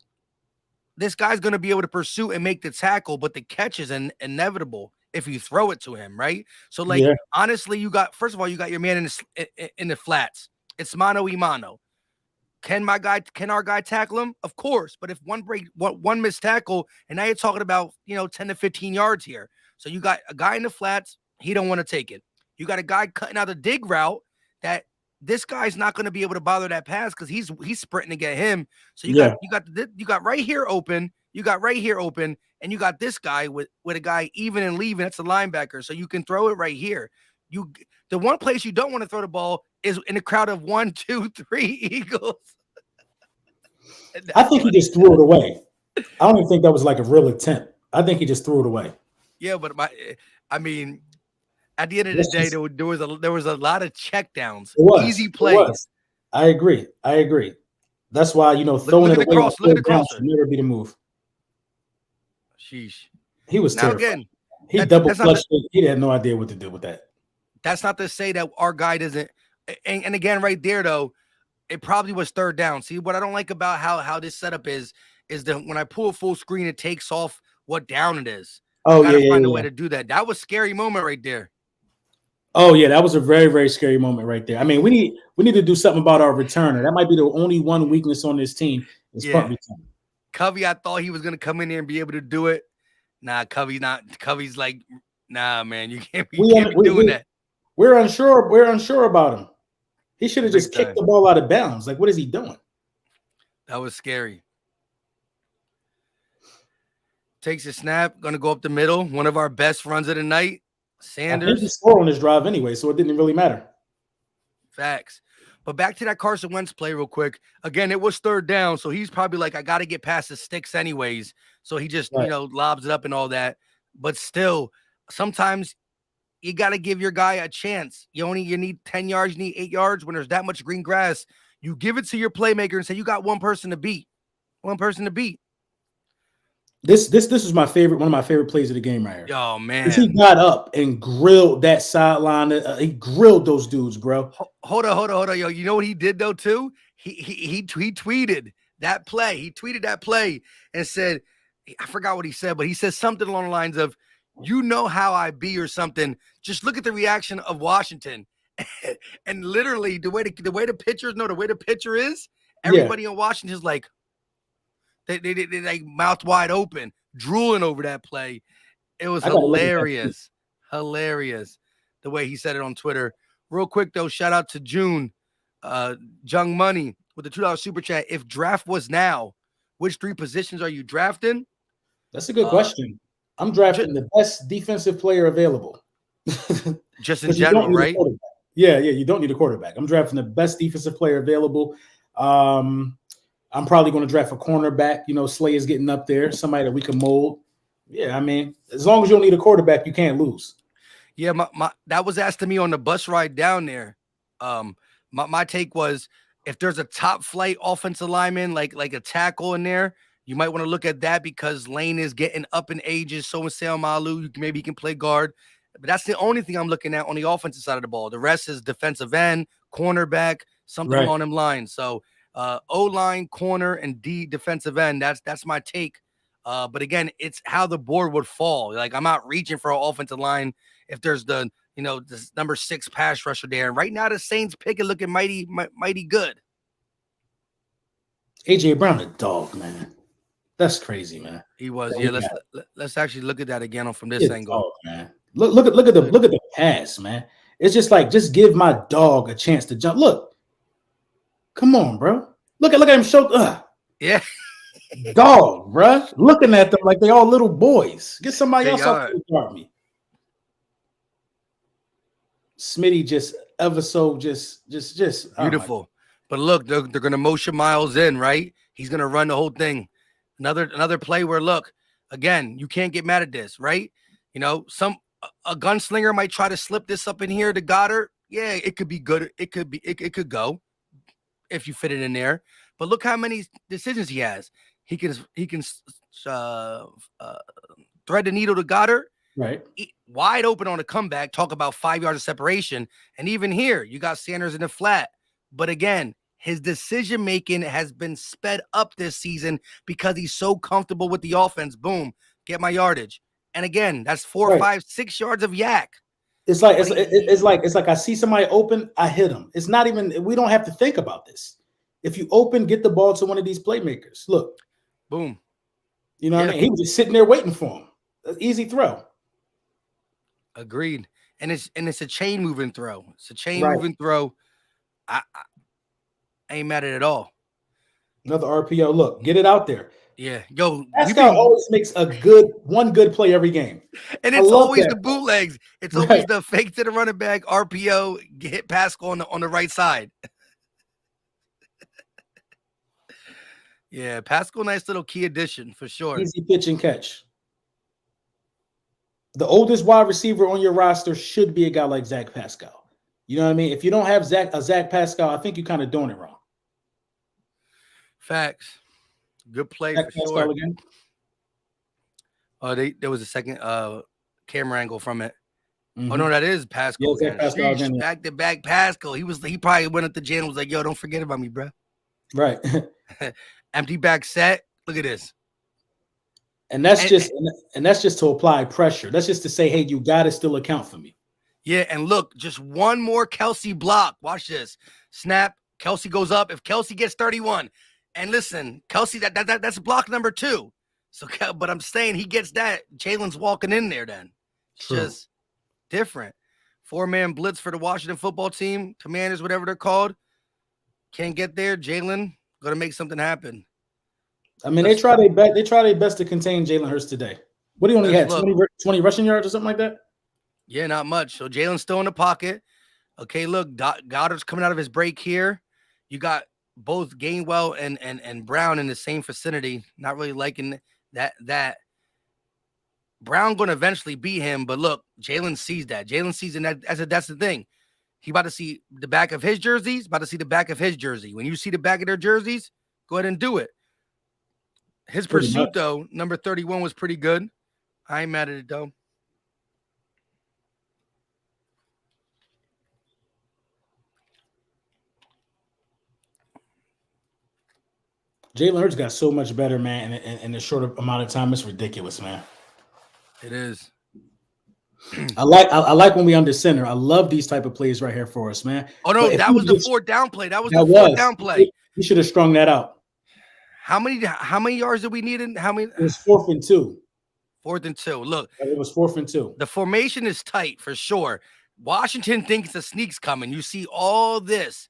this guy's going to be able to pursue and make the tackle, but the catch is inevitable if you throw it to him, right? So, like, honestly, first of all, you got your man in the flats. It's mano y mano. Can our guy tackle him? Of course. But if one missed tackle, and now you're talking about, 10 to 15 yards here. So you got a guy in the flats, he don't want to take it. You got a guy cutting out the dig route that this guy's not going to be able to bother that pass because he's sprinting to get him. So you got right here open, and you got this guy with a guy even and leaving. That's a linebacker. So you can throw it right here. The one place you don't want to throw the ball is in a crowd of 1, 2, 3 Eagles. I think he just threw it away. I don't even think that was like a real attempt. I think he just threw it away. Yeah, but at the end of the day, there was a lot of checkdowns, easy plays. I agree. That's why throwing it away. Look at the cross. Should never be the move. Sheesh. He was terrified. Again, he double clutched it. He had no idea what to do with that. That's not to say that our guy doesn't. And again, right there though, it probably was third down. See, what I don't like about how this setup is that when I pull a full screen, it takes off what down it is. Oh, I gotta find a way to do that. That was a scary moment right there. Oh yeah, that was a very, very scary moment right there. I mean, we need to do something about our returner. That might be the only one weakness on this team is punt return. Covey, I thought he was gonna come in there and be able to do it. Nah, Covey's not. Covey's like, nah, man, you can't be doing that. We're unsure about him. He should have just kicked the ball out of bounds. Like, what is he doing? That was scary. Takes a snap, going to go up the middle. One of our best runs of the night. Sanders. I think he scored on this drive anyway, so it didn't really matter. Facts. But back to that Carson Wentz play real quick. Again, it was third down, so he's probably like, I got to get past the sticks anyways. So he just, lobs it up and all that. But still, sometimes you got to give your guy a chance. You need 10 yards, you need 8 yards. When there's that much green grass, you give it to your playmaker and say, you got one person to beat. This is one of my favorite plays of the game right here. Oh, man. He got up and grilled that sideline. He grilled those dudes, bro. Hold on. Yo, you know what he did, though, too? He tweeted that play. He tweeted that play and said, I forgot what he said, but he said something along the lines of, you know how I be or something. Just look at the reaction of Washington. And literally, the way the pitcher is, everybody in Washington is like, they like mouth wide open, drooling over that play. It was hilarious. Hilarious the way he said it on Twitter. Real quick, though, shout out to June Jung Money with the $2 super chat. If draft was now, which 3 positions are you drafting? That's a good question. I'm drafting the best defensive player available. Just in general, right? Yeah, you don't need a quarterback. I'm drafting the best defensive player available. I'm probably going to draft a cornerback. Slay is getting up there, somebody that we can mold. Yeah, I mean, as long as you don't need a quarterback, you can't lose. Yeah, that was asked to me on the bus ride down there. My take was, if there's a top flight offensive lineman, like a tackle in there, you might want to look at that because Lane is getting up in ages. So is Sam Malu. Maybe he can play guard. But that's the only thing I'm looking at on the offensive side of the ball. The rest is defensive end, cornerback, something along them lines. So O-line, corner, and D defensive end. That's my take. But again, it's how the board would fall. Like, I'm not reaching for an offensive line if there's the this number 6 pass rusher there. And right now, the Saints pick is looking mighty good. AJ Brown, a dog, man. That's crazy, man. He was. Yeah, let's actually look at that again from this angle. Dog, man. Look at the pass, man. It's just like, just give my dog a chance to jump. Look, come on, bro. Look at him show. Yeah, dog, bro. Looking at them like they all little boys. Get somebody else off to guard me. Smitty just ever so just beautiful. But look, they're gonna motion Miles in, right? He's gonna run the whole thing. Another play where, look, again, you can't get mad at this, right? A gunslinger might try to slip this up in here to Goddard. Yeah, it could be good. It could go if you fit it in there. But look how many decisions he has. He can uh, uh, thread the needle to Goddard. Right. Wide open on a comeback. Talk about 5 yards of separation. And even here, you got Sanders in the flat. But again, his decision making has been sped up this season because he's so comfortable with the offense. Boom, get my yardage. And again, that's 4, 5, 6 yards of yak. It's like it's like I see somebody open, I hit them. It's not even, we don't have to think about this. If you open, get the ball to one of these playmakers. Look, boom. You know what I mean? He was just sitting there waiting for him. An easy throw. Agreed. And it's a chain moving throw. It's a chain moving throw. I ain't mad at it at all. Another RPO. Look, get it out there. Yeah. Yo, Pascal always makes one good play every game. And it's always the bootlegs. It's always the fake to the running back, RPO, hit Pascal on the right side. Yeah, Pascal, nice little key addition for sure. Easy pitch and catch. The oldest wide receiver on your roster should be a guy like Zach Pascal. You know what I mean? If you don't have Zach Pascal, I think you're kind of doing it wrong. Facts. Good play Zach for sure. Again. Oh, there was a second camera angle from it. Mm-hmm. Oh no, that is Pascal. Yeah, Pascal again, back to back Pascal. He probably went at the gym and was like, "Yo, don't forget about me, bro." Right. Empty back set. Look at this. And that's just to apply pressure. That's just to say, hey, you got to still account for me. Yeah, and look, just one more Kelsey block. Watch this. Snap. Kelsey goes up. If Kelsey gets 31, and listen, Kelsey, that's block number 2. So, but I'm saying he gets that. Jalen's walking in there then. It's just different. 4-man blitz for the Washington football team. Commanders, whatever they're called. Can't get there. Jalen going to make something happen. I mean, they try their best to contain Jalen Hurts today. What do you only had? 20 rushing yards or something like that? Yeah, not much. So Jalen's still in the pocket. Okay, look, Goddard's coming out of his break here. You got both Gainwell and Brown in the same vicinity. Not really liking that. Brown going to eventually beat him, but look, Jalen sees that. Jalen sees, and that's the thing. He about to see the back of his jerseys, about to see the back of his jersey. When you see the back of their jerseys, go ahead and do it. His pursuit, though, number 31 was pretty good. I ain't mad at it, though. Jalen Hurts got so much better, man, in a short amount of time. It's ridiculous, man. It is. I like when we under center. I love these type of plays right here for us, man. Oh, no, that was the 4th down play. That was the 4th down play. You should have strung that out. How many yards did we need? How many? It was 4th and 2. 4th and 2. Look. It was 4th and 2. The formation is tight for sure. Washington thinks the sneak's coming. You see all this.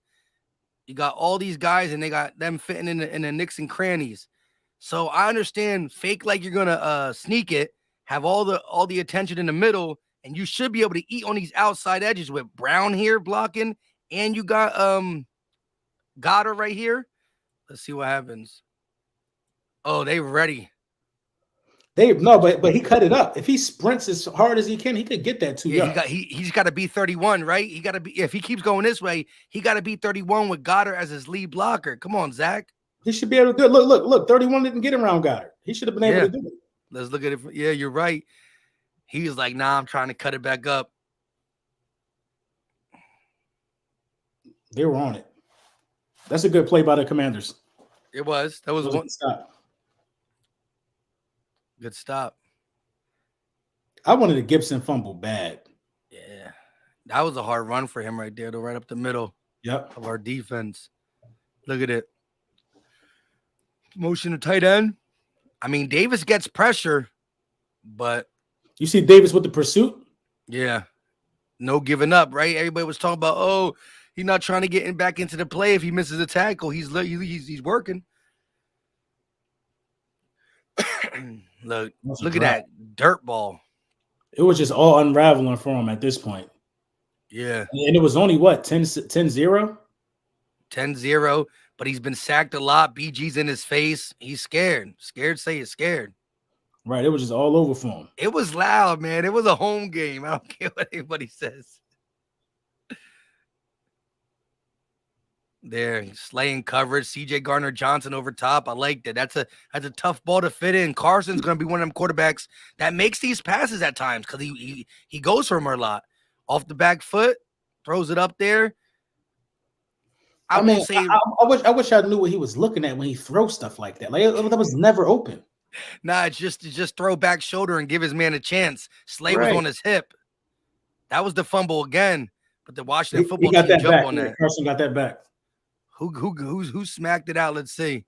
You got all these guys, and they got them fitting in the nicks and crannies. So I understand fake like you're gonna sneak it, have all the attention in the middle, and you should be able to eat on these outside edges with Brown here blocking, and you got Goddard right here. Let's see what happens. Oh, they ready. But he cut it up. If he sprints as hard as he can, he could get that 2 yards. He's got to be 31, right? He got to be, if he keeps going this way, he got to be 31 with Goddard as his lead blocker. Come on, Zach. He should be able to do it. Look. 31 didn't get around Goddard. He should have been able to do it. Let's look at it. Yeah, you're right. He was like, nah, I'm trying to cut it back up. They were on it. That's a good play by the Commanders. It was. That was one stop. Good stop. I wanted a Gibson fumble bad. Yeah. That was a hard run for him right there, though, right up the middle of our defense. Look at it. Motion to tight end. I mean, Davis gets pressure, but you see Davis with the pursuit? Yeah. No giving up, right? Everybody was talking about, oh, he's not trying to get back into the play if he misses a tackle. He's working. Look at that dirt ball. It was just all unraveling for him at this point. Yeah. And it was only what, 10-0? 10-0, but he's been sacked a lot. BG's in his face. He's scared. Say he's scared. Right. It was just all over for him. It was loud, man. It was a home game. I don't care what anybody says. There, slaying coverage. CJ Gardner-Johnson over top. I liked it. That's a tough ball to fit in. Carson's going to be one of them quarterbacks that makes these passes at times because he goes for him a lot. Off the back foot, throws it up there. I wish I knew what he was looking at when he throws stuff like that. Like that was never open. Nah, it's just throw back shoulder and give his man a chance. Slay was on his hip. That was the fumble again. But the Washington football team jumped on that. Carson got that back. Who smacked it out? Let's see.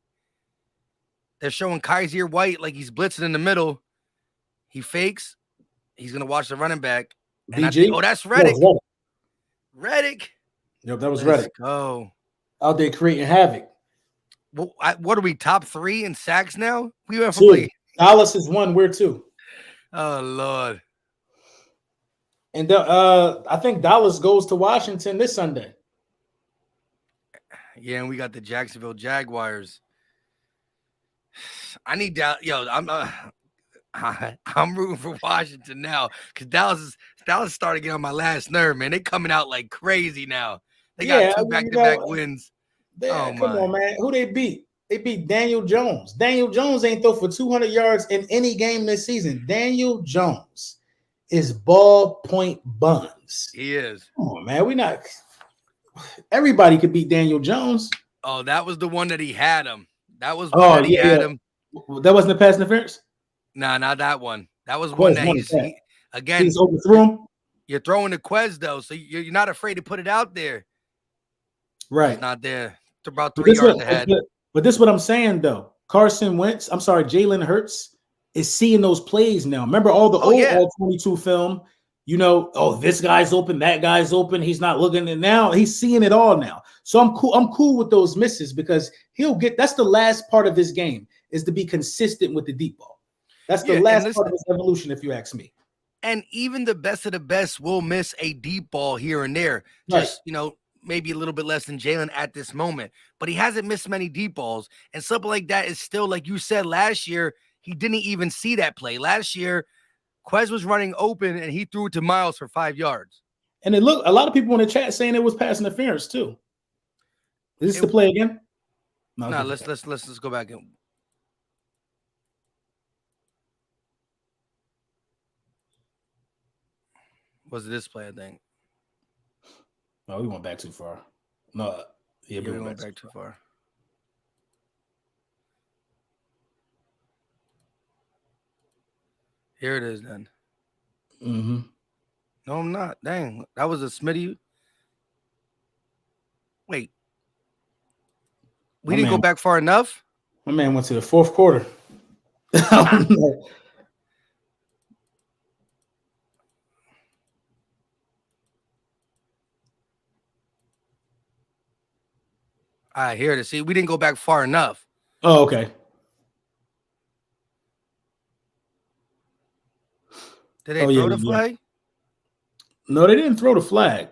They're showing Kaiser White like he's blitzing in the middle. He fakes. He's gonna watch the running back. And that's Reddick. Reddick. Yep, that was Reddick. Go out there creating havoc. Well, what are we, top 3 in sacks now? We went from Dallas is 1. We're 2. Oh Lord. And I think Dallas goes to Washington this Sunday. Yeah, and we got the Jacksonville Jaguars. I need Dallas. Yo, I'm rooting for Washington now because Dallas started getting on my last nerve, man. They coming out like crazy now. They got 2 back-to-back wins. Come on, man. Who they beat? They beat Daniel Jones. Daniel Jones ain't throw for 200 yards in any game this season. Daniel Jones is ballpoint buns. He is. Come on, man. We not. Everybody could beat Daniel Jones. Oh, that was the one that he had him. That was one that he had him. That wasn't a pass interference? Nah, not that one. That was one that he's overthrew him. You're throwing the Quez though, so you're not afraid to put it out there. Right. It's not there. It's about 3 yards ahead. But this is what I'm saying though. Jalen Hurts is seeing those plays now. Remember all the all 22 film. You know, this guy's open, that guy's open. He's not looking at now. He's seeing it all now. So I'm cool. I'm cool with those misses because that's the last part of his game is to be consistent with the deep ball. That's the last part of his evolution, if you ask me. And even the best of the best will miss a deep ball here and there. Just, maybe a little bit less than Jalen at this moment. But he hasn't missed many deep balls. And something like that is still, like you said, last year, he didn't even see that play. Last year, Quez was running open and he threw it to Miles for 5 yards. And it looked a lot of people in the chat saying it was pass interference too. Is this the play again? No, let's go back in. Was it this play, I think? No, we went back too far. No, we went back too far. Here it is then. Mm-hmm. No, I'm not. Dang, that was a Smitty. Wait. We didn't go back far enough? My man went to the fourth quarter. All right, here it is. See, we didn't go back far enough. Oh, okay. Did they throw the flag? No, they didn't throw the flag.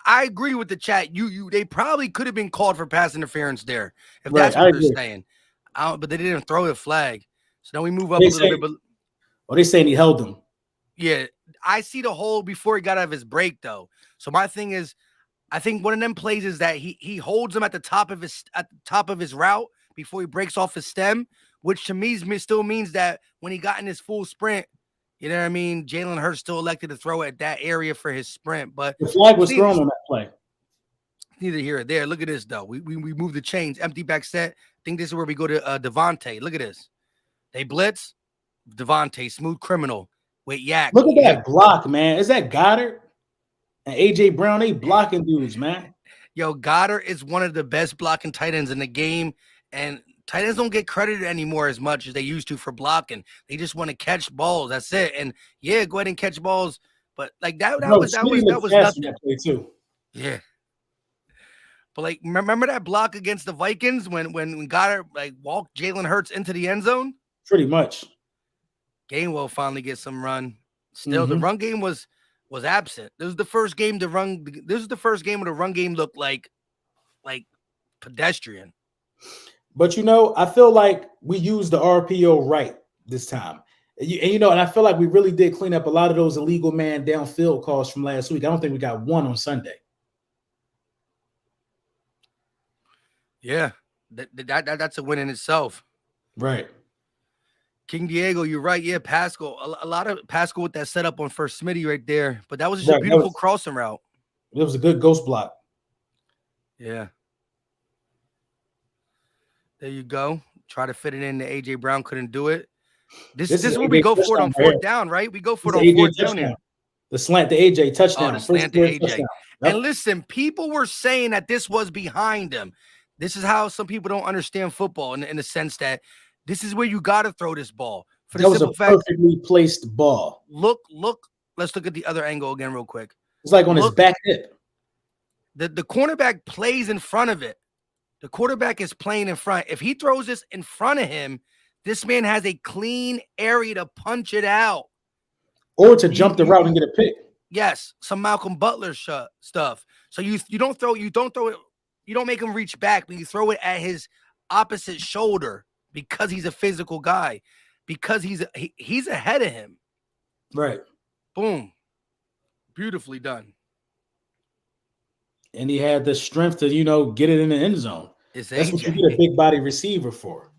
I agree with the chat. They probably could have been called for pass interference there, if that's what they're saying. But they didn't throw the flag. So now we move up a little bit. But they saying he held him. Yeah, I see the hold before he got out of his break though. So my thing is, I think one of them plays is that he holds him at the top of his route before he breaks off his stem, which to me still means that when he got in his full sprint, you know what I mean, Jalen Hurts still elected to throw at that area for his sprint. But the flag was thrown on that play. Neither here or there. Look at this though. We move the chains, empty back set. I think this is where we go to Devonte. Look at this. They blitz. Devonte, smooth criminal with Yak. Look at that block, man. Is that Goddard? And AJ Brown, they blocking dudes, man. Yo, Goddard is one of the best blocking tight ends in the game, and tight ends don't get credited anymore as much as they used to for blocking. They just want to catch balls. That's it. And yeah, go ahead and catch balls. But like that was nothing. That play too. Yeah. But like, remember that block against the Vikings when Goddard like walked Jalen Hurts into the end zone? Pretty much. Gainwell finally gets some run. Still, the run game was absent. This was the first game where the run game looked like pedestrian. But I feel like we used the RPO right this time. And I feel like we really did clean up a lot of those illegal man downfield calls from last week. I don't think we got one on Sunday. Yeah, that's a win in itself. Right. King Diego, you're right. Yeah, Pascal. A lot of Pascal with that setup on first Smitty right there. But that was just a Right. beautiful crossing route. It was a good ghost block. Yeah. There you go. Try to fit it in. AJ Brown couldn't do it. This is where we go for it on fourth down, right? We go for it on fourth down here. The slant to AJ touchdown. Oh, the slant to AJ. Touchdown. Yep. And listen, people were saying that this was behind him. This is how some people don't understand football in the sense that this is where you got to throw this ball. For the simple fact, perfectly placed ball. Look. Let's look at the other angle again real quick. It's like on his back hip. The cornerback plays in front of it. The quarterback is playing in front. If he throws this in front of him, this man has a clean area to punch it out. Or to jump the route and get a pick. Yes, some Malcolm Butler stuff. So you don't make him reach back, but you throw it at his opposite shoulder because he's a physical guy, because he's ahead of him. Right. Boom. Beautifully done. And he had the strength to, get it in the end zone. That's AJ. What you get a big body receiver for.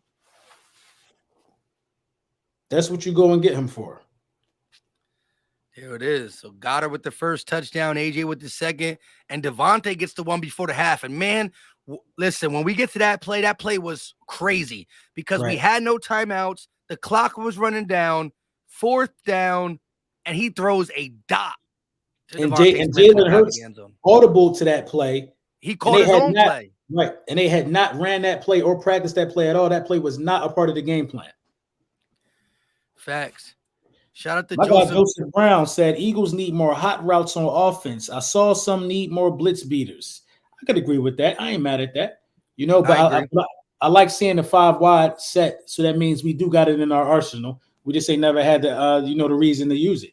That's what you go and get him for. There it is. So Goddard with the first touchdown, AJ with the second, and Devonte gets the one before the half. And man, listen, when we get to that play was crazy because we had no timeouts. The clock was running down, fourth down, and he throws a dot. And Jalen Hurts audible to that play. He called his own play. Right. And they had not ran that play or practiced that play at all. That play was not a part of the game plan. Facts. Shout out to Joseph Brown said Eagles need more hot routes on offense. I saw some need more blitz beaters. I could agree with that. I ain't mad at that. But I like seeing the 5 wide set. So that means we do got it in our arsenal. We just ain't never had the the reason to use it.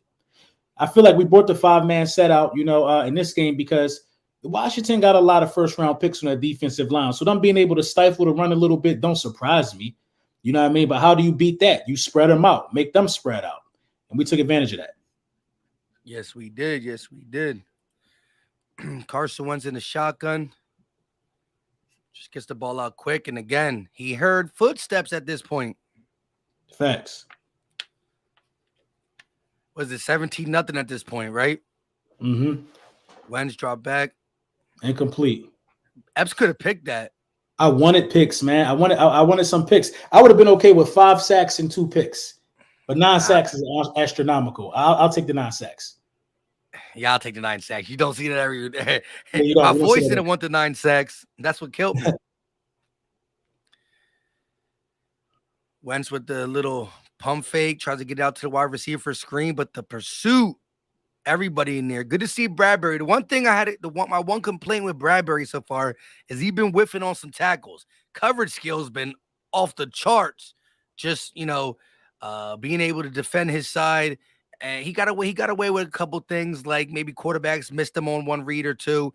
I feel like we brought the 5-man set out, in this game because Washington got a lot of first-round picks on that defensive line. So them being able to stifle the run a little bit don't surprise me. You know what I mean? But how do you beat that? You spread them out. Make them spread out. And we took advantage of that. Yes, we did. Yes, we did. Carson Wentz in the shotgun. Just gets the ball out quick. And again, he heard footsteps at this point. Facts. Was it 17-0 at this point, right? Mm-hmm. Wentz dropped back. Incomplete. Epps could have picked that. I wanted picks, man. I wanted some picks. I would have been okay with 5 sacks and 2 picks. But 9 sacks is astronomical. I'll take the 9 sacks. Yeah, I'll take the 9 sacks. You don't see that every day. My voice didn't want the 9 sacks. That's what killed me. Wentz with the little pump fake, tries to get out to the wide receiver for a screen, but the pursuit, everybody in there. Good to see Bradbury. The one thing I had, my one complaint with Bradbury so far is he's been whiffing on some tackles. Coverage skills been off the charts. Just, being able to defend his side. And he got away with a couple things, like maybe quarterbacks missed him on one read or two,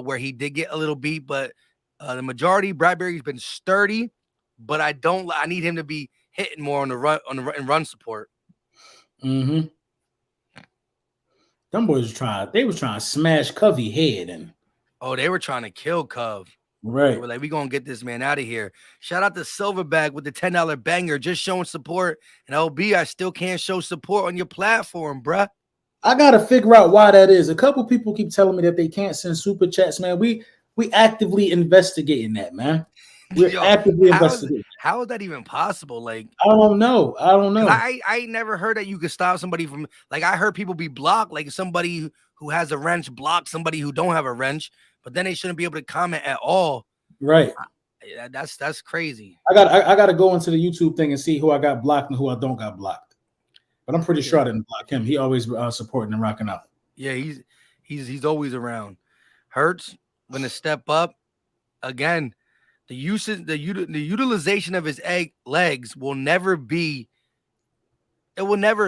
where he did get a little beat. But the majority, Bradbury's been sturdy. But I need him to be hitting more on the run support. Mm-hmm. Them boys they was trying to smash Covey head and they were trying to kill Cov. Right. We're like, we gonna get this man out of here. Shout out to Silverback with the $10 banger, just showing support. And LB, I still can't show support on your platform, bruh. I gotta figure out why that is. A couple people keep telling me that they can't send super chats, man. We actively investigating that, man. We're actively investigating. How is that even possible? Like, I don't know. I never heard that you could stop somebody from, like, I heard people be blocked, like somebody who has a wrench block somebody who don't have a wrench, but then they shouldn't be able to comment at all. Right. That's crazy. I got to go into the YouTube thing and see who I got blocked and who I don't got blocked. But I'm pretty sure I didn't block him. He always supporting and rocking out. Yeah, he's always around. Hurts going to step up again. The utilization of his legs will never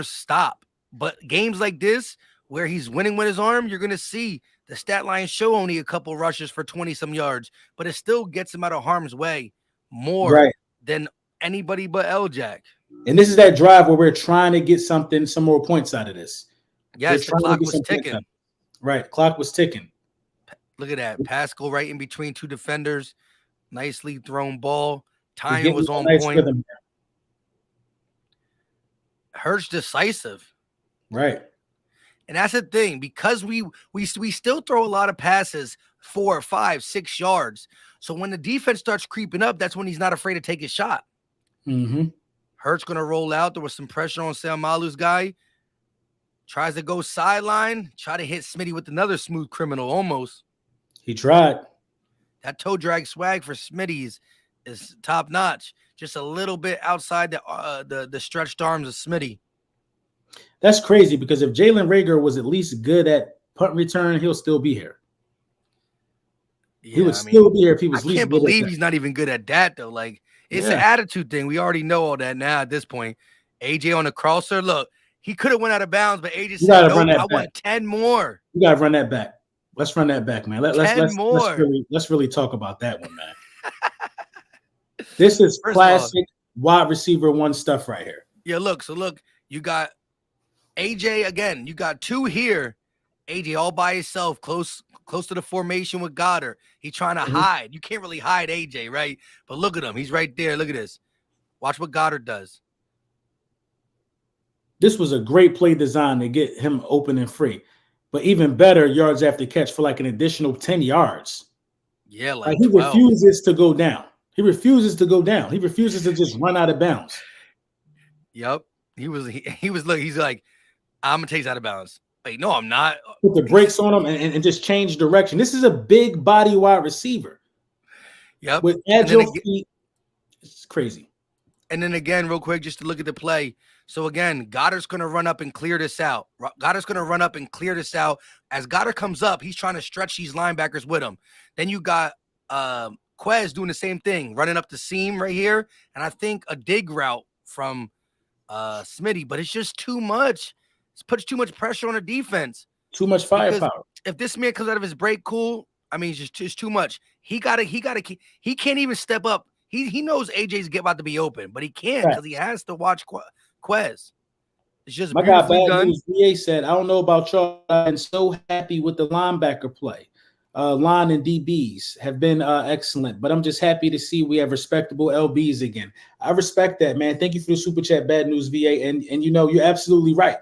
stop. But games like this, where he's winning with his arm, you're going to see the stat line show only a couple rushes for 20-some yards, but it still gets him out of harm's way more than anybody but L-Jack. And this is that drive where we're trying to get some more points out of this. Yes, the clock was ticking. Right, clock was ticking. Look at that. Pascal right in between 2 defenders. Nicely thrown ball. He's Timing getting was a on nice point. rhythm. Hurts decisive. Right. And that's the thing, because we still throw a lot of passes 4, 5, 6 yards. So when the defense starts creeping up, that's when he's not afraid to take his shot. Mm-hmm. Hurts going to roll out. There was some pressure on Malu's guy. Tries to go sideline. Try to hit Smitty with another smooth criminal almost. He tried. That toe drag swag for Smitty is top notch. Just a little bit outside the stretched arms of Smitty. That's crazy, because if Jalen Reagor was at least good at punt return, he'll still be here. Yeah, he would still be here if he was. I can't believe he's not even good at that though. Like, it's an attitude thing. We already know all that now at this point. AJ on the crosser. Look, he could have went out of bounds, but AJ said, "No, I want 10 more." You gotta run that back. Let's run that back, man. Let's really talk about that one, man. This is classic wide receiver one stuff right here. Yeah, look. So look, you got AJ again. You got two here. AJ all by himself, close to the formation with Goddard. He's trying to hide. You can't really hide AJ, right? But look at him. He's right there. Look at this. Watch what Goddard does. This was a great play design to get him open and free. But even better, yards after catch for like an additional 10 yards. Yeah, like he refuses to go down. He refuses to go down. He refuses to just run out of bounds. Yep. He was look, he's like, I'm gonna take this out of bounds. Wait, no, I'm not. Put the brakes on him and just change direction. This is a big body wide receiver. Yep. With agile feet. It's crazy. And then again, real quick, just to look at the play. So again, Goddard's going to run up and clear this out. As Goddard comes up, he's trying to stretch these linebackers with him. Then you got Quez doing the same thing, running up the seam right here. And I think a dig route from Smitty, but it's just too much. It puts too much pressure on the defense. Too much firepower. Because if this man comes out of his break, cool. I mean, it's just too much. He can't even step up. He knows AJ's about to be open, but he can't because he has to watch Quez. It's just my guy Bad News VA said, I don't know about y'all. I'm so happy with the linebacker play. Line and DBs have been excellent, but I'm just happy to see we have respectable LBs again. I respect that, man. Thank you for the super chat, Bad News VA. And you know, you're absolutely right.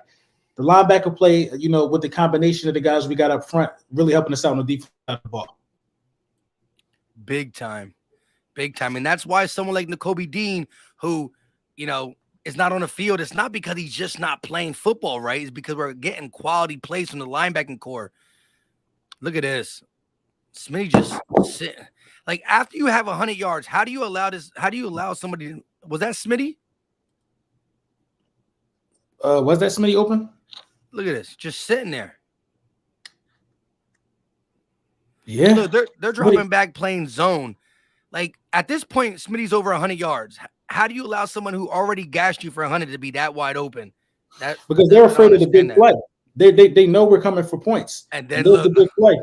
The linebacker play, you know, with the combination of the guys we got up front, really helping us out on the defense side of the ball. Big time. And that's why someone like Nakobe Dean, who, you know, is not on the field, it's not because he's just not playing football, right? It's because we're getting quality plays from the linebacking core. Look at this. Smitty just sit. Like, after you have 100 yards, how do you allow somebody to, was that Smitty? Was that Smitty open? Look at this. Just sitting there. Yeah. Look, they're dropping back playing zone. Like, at this point, Smitty's over 100 yards. How do you allow someone who already gashed you for 100 to be that wide open? Because they're afraid of the big play. They know we're coming for points. And then there's the big play.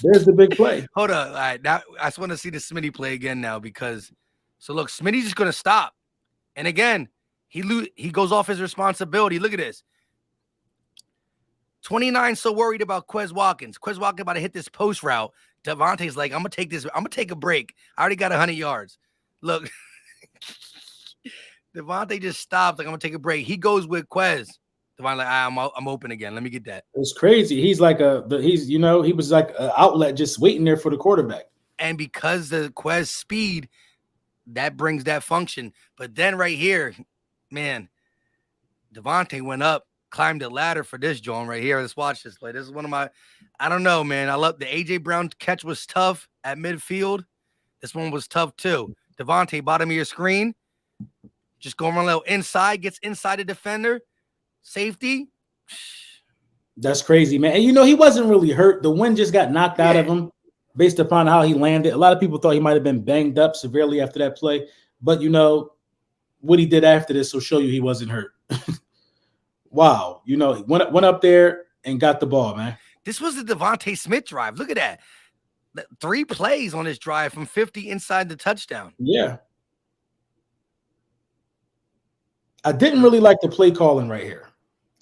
There's the big play. Hold on. All right, now I just want to see the Smitty play again now, because so look, Smitty's just going to stop. And again, he goes off his responsibility. Look at this. 29 so worried about Quez Watkins. Quez Watkins about to hit this post route. Devontae's like, I'm going to take a break. I already got 100 yards. Look, Devontae just stopped. Like, I'm going to take a break. He goes with Quez. Devontae like, I'm open again. Let me get that. It's crazy. He's like he was like an outlet just waiting there for the quarterback. And because the Quez speed, that brings that function. But then right here, man, Devontae went up, climbed the ladder for this joint right here. Let's watch this play. This is one of my, I don't know, man. I love the AJ Brown catch was tough at midfield. This one was tough too. Devontae, bottom of your screen, just going a little inside, gets inside the defender, safety. That's crazy, man. And you know, he wasn't really hurt. The wind just got knocked out of him based upon how he landed. A lot of people thought he might have been banged up severely after that play, but you know, what he did after this will show you he wasn't hurt. Wow. You know, went up there and got the ball, man. This was the Devonte Smith drive. Look at that. 3 plays on this drive from 50 inside the touchdown. Yeah. I didn't really like the play calling right here.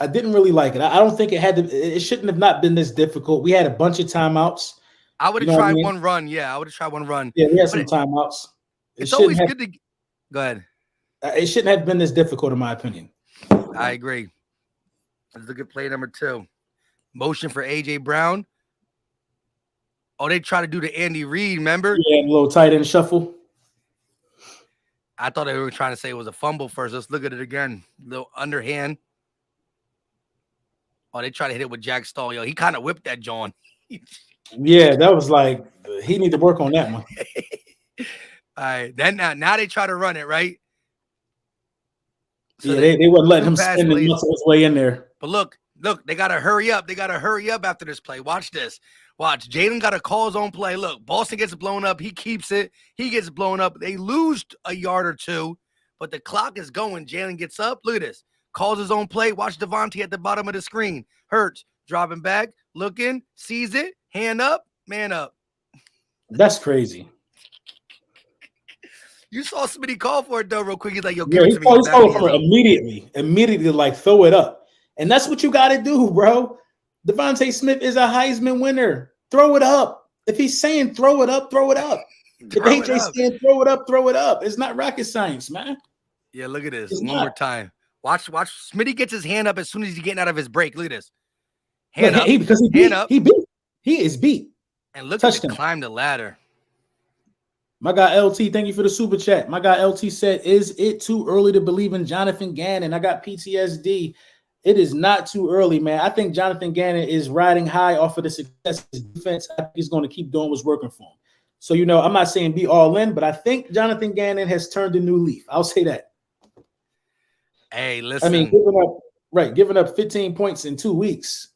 I didn't really like it. I don't think it shouldn't have not been this difficult. We had a bunch of timeouts. I would You have know what I tried mean? one run. Yeah, I would have tried one run. Yeah, we had But some timeouts. it's always good to go ahead. It shouldn't have been this difficult, in my opinion. I agree. Let's look at play number 2. Motion for A.J. Brown. Oh, they try to do the Andy Reid, remember? Yeah, a little tight end shuffle. I thought they were trying to say it was a fumble first. Let's look at it again. Little underhand. Oh, they try to hit it with Jack Stoll. Yo, he kind of whipped that John. Yeah, that was like, he need to work on that one. All right. Then now they try to run it, right? So yeah, they wouldn't let him spin and muscle his way in there. But look, they got to hurry up. They got to hurry up after this play. Watch this. Watch. Jalen got to call his own play. Look, Boston gets blown up. He keeps it. He gets blown up. They lose a yard or two, but the clock is going. Jalen gets up. Look at this. Calls his own play. Watch Devonte at the bottom of the screen. Hurts. Dropping back. Looking. Sees it. Hand up. Man up. That's crazy. You saw somebody call for it, though, real quick. He's like, yo, give it to me. He's calling for it immediately, like, throw it up. And that's what you got to do, bro. Devonte Smith is a Heisman winner. Throw it up. If he's saying throw it up, throw it up. If AJ's saying throw it up, throw it up. It's not rocket science, man. Yeah, look at this. One more time. Watch. Smitty gets his hand up as soon as he's getting out of his break. Look at this. Hand up. Because he beat. He beat. He is beat. And look at him climb the ladder. My guy LT, thank you for the super chat. My guy LT said, is it too early to believe in Jonathan Gannon? I got PTSD. It is not too early, man. I think Jonathan Gannon is riding high off of the success of his defense. I think he's going to keep doing what's working for him. So, I'm not saying be all in, but I think Jonathan Gannon has turned a new leaf. I'll say that. Hey, listen. I mean, giving up 15 points in 2 weeks.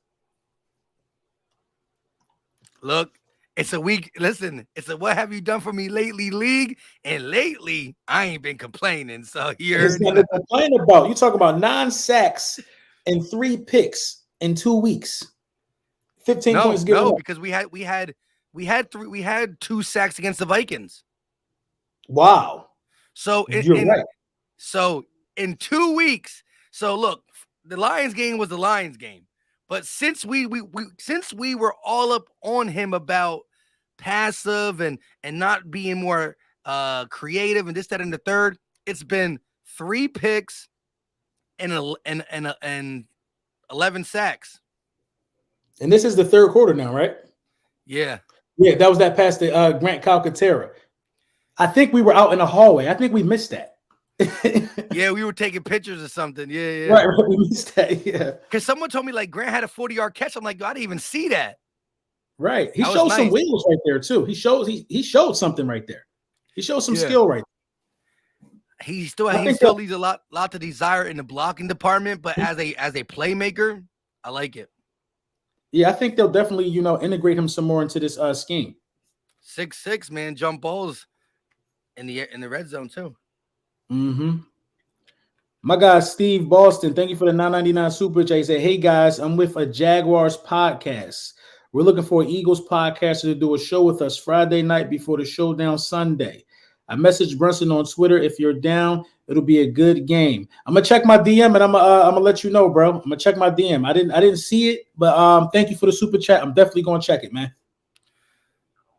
Look, it's a week. Listen, it's a what have you done for me lately league, and lately I ain't been complaining. So here's nothing to complain about. You talk about 9 sacks and 3 picks in 2 weeks. 15 points given up. Because we had 2 sacks against the Vikings. Wow. So you're right. So in 2 weeks. So look, the Lions game was the Lions game. But since we were all up on him about passive and not being more creative and this, that, and the third, it's been 3 picks and 11 sacks. And this is the third quarter now, right? Yeah. Yeah, that was that pass to Grant Calcaterra. I think we were out in the hallway. I think we missed that. Yeah, we were taking pictures or something. Yeah. Right, we missed that. Yeah. Because someone told me like Grant had a 40-yard catch. I'm like, I didn't even see that. Right. He showed some wheels right there too. He showed something right there. He showed some skill right there. He still leaves a lot to desire in the blocking department, but as a playmaker, I like it. Yeah, I think they'll definitely, integrate him some more into this scheme. 6'6", man, jump balls in the red zone too. Mm-hmm. My guy Steve Boston, thank you for the $9.99 super chat. He said, hey guys, I'm with a Jaguars podcast. We're looking for an Eagles podcaster to do a show with us Friday night before the showdown Sunday. I messaged Brunson on Twitter. If you're down, it'll be a good game. I'm gonna check my DM and I'm gonna let you know, bro. I'm gonna check my DM. I didn't see it, but thank you for the super chat. I'm definitely gonna check it, man.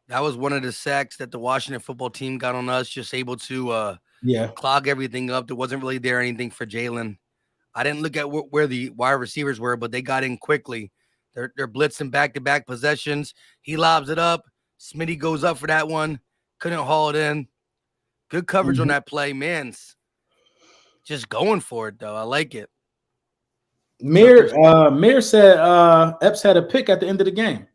That was one of the sacks that the Washington football team got on us, just able to clog everything up. There wasn't really anything for Jalen. I didn't look at where the wide receivers were, but they got in quickly. They're blitzing back-to-back possessions. He lobs it up. Smitty goes up for that one. Couldn't haul it in. Good coverage on that play. Man's just going for it, though. I like it. Mir said Epps had a pick at the end of the game.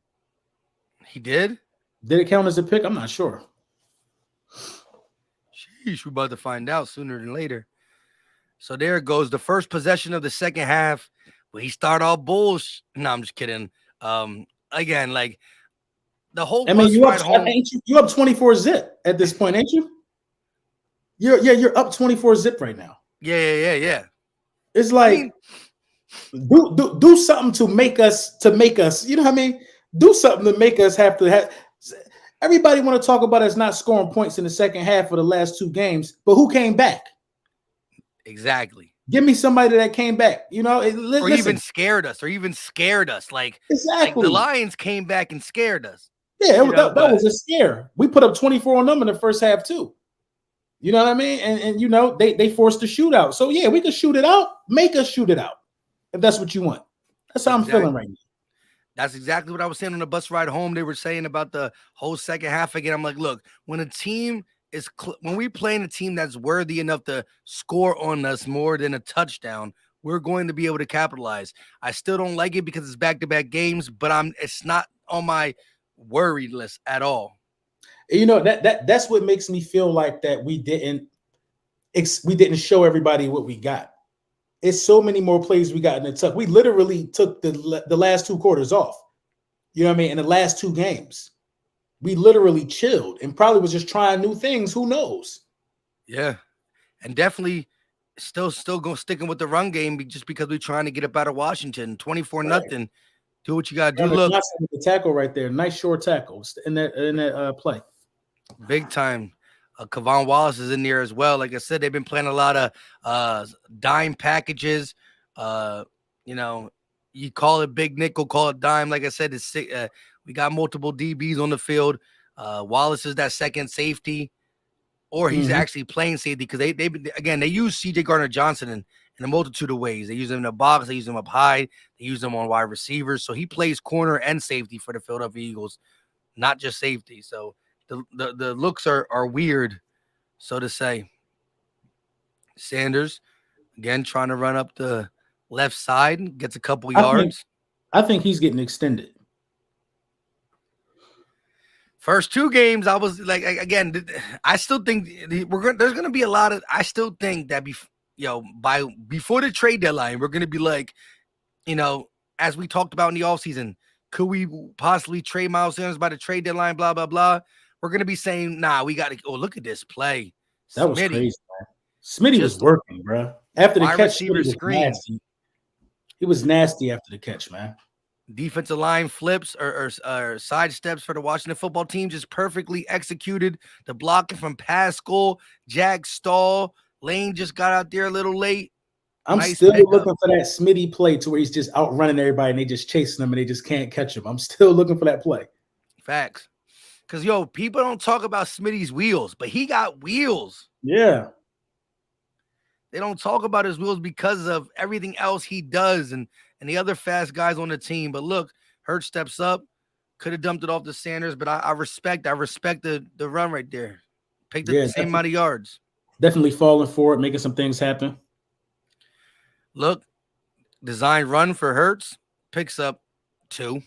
He did? Did it count as a pick? I'm not sure. Sheesh, we're about to find out sooner than later. So there it goes. The first possession of the second half. Well, he started all bullshit. No, I'm just kidding. Again, like the whole. I mean, you up 24 zip at this point, ain't you? You're up 24 zip right now. Yeah. It's like do something to make us. You know what I mean? Do something to make us have to have. Everybody want to talk about us not scoring points in the second half of the last 2 games, but who came back? Exactly. Give me somebody that came back, or even scared us. Like, exactly. like the Lions came back and scared us. Yeah, that but was a scare. We put up 24 on them in the first half too. You know what I mean? And you know, they forced a shootout. So yeah, we could shoot it out. Make us shoot it out if that's what you want. That's how I'm feeling right now. That's exactly what I was saying on the bus ride home. They were saying about the whole second half again. I'm like, look, when a team is when we playing a team that's worthy enough to score on us more than a touchdown, we're going to be able to capitalize. I still don't like it because it's back-to-back games, but it's not on my worried list at all. You know, that's what makes me feel like that we didn't show everybody what we got. It's so many more plays we got in the tuck. We literally took the last 2 quarters off. You know what I mean? In the last 2 games, we literally chilled and probably was just trying new things. Who knows? Yeah, and definitely still sticking with the run game just because we're trying to get up out of Washington. 24-0. Do what you got to do. Look, the tackle right there, nice short tackles in that play. Big time. Kavon Wallace is in there as well. Like I said, they've been playing a lot of dime packages. You know, you call it big nickel, call it dime. Like I said, we got multiple DBs on the field. Wallace is that second safety, or he's actually playing safety because they use C.J. Gardner-Johnson in a multitude of ways. They use him in the box, they use him up high, they use him on wide receivers. So he plays corner and safety for the Philadelphia Eagles, not just safety. So the looks are weird, so to say. Sanders, again, trying to run up the left side, gets a couple yards. I think he's getting extended. First 2 games, I was like, again, I still think there's going to be a lot of, I still think that, before the trade deadline, we're going to be like, as we talked about in the offseason, could we possibly trade Miles Sanders by the trade deadline, blah, blah, blah. We're going to be saying, nah, we got to, look at this play. That was crazy, man. Smitty was working, bro. After the catch, he was nasty after the catch, man. Defensive line flips or side steps for the Washington football team, just perfectly executed. The blocking from Pascal, Jack Stahl, Lane just got out there a little late. I'm still looking for that Smitty play to where he's just outrunning everybody and they just chasing him and they just can't catch him. I'm still looking for that play. Facts. Because, people don't talk about Smitty's wheels, but he got wheels. Yeah. They don't talk about his wheels because of everything else he does and the other fast guys on the team. But look, Hurts steps up, could have dumped it off to Sanders, but I respect the run right there. Picked up the same amount of yards. Definitely falling for it, making some things happen. Look, design run for Hurts, picks up 2.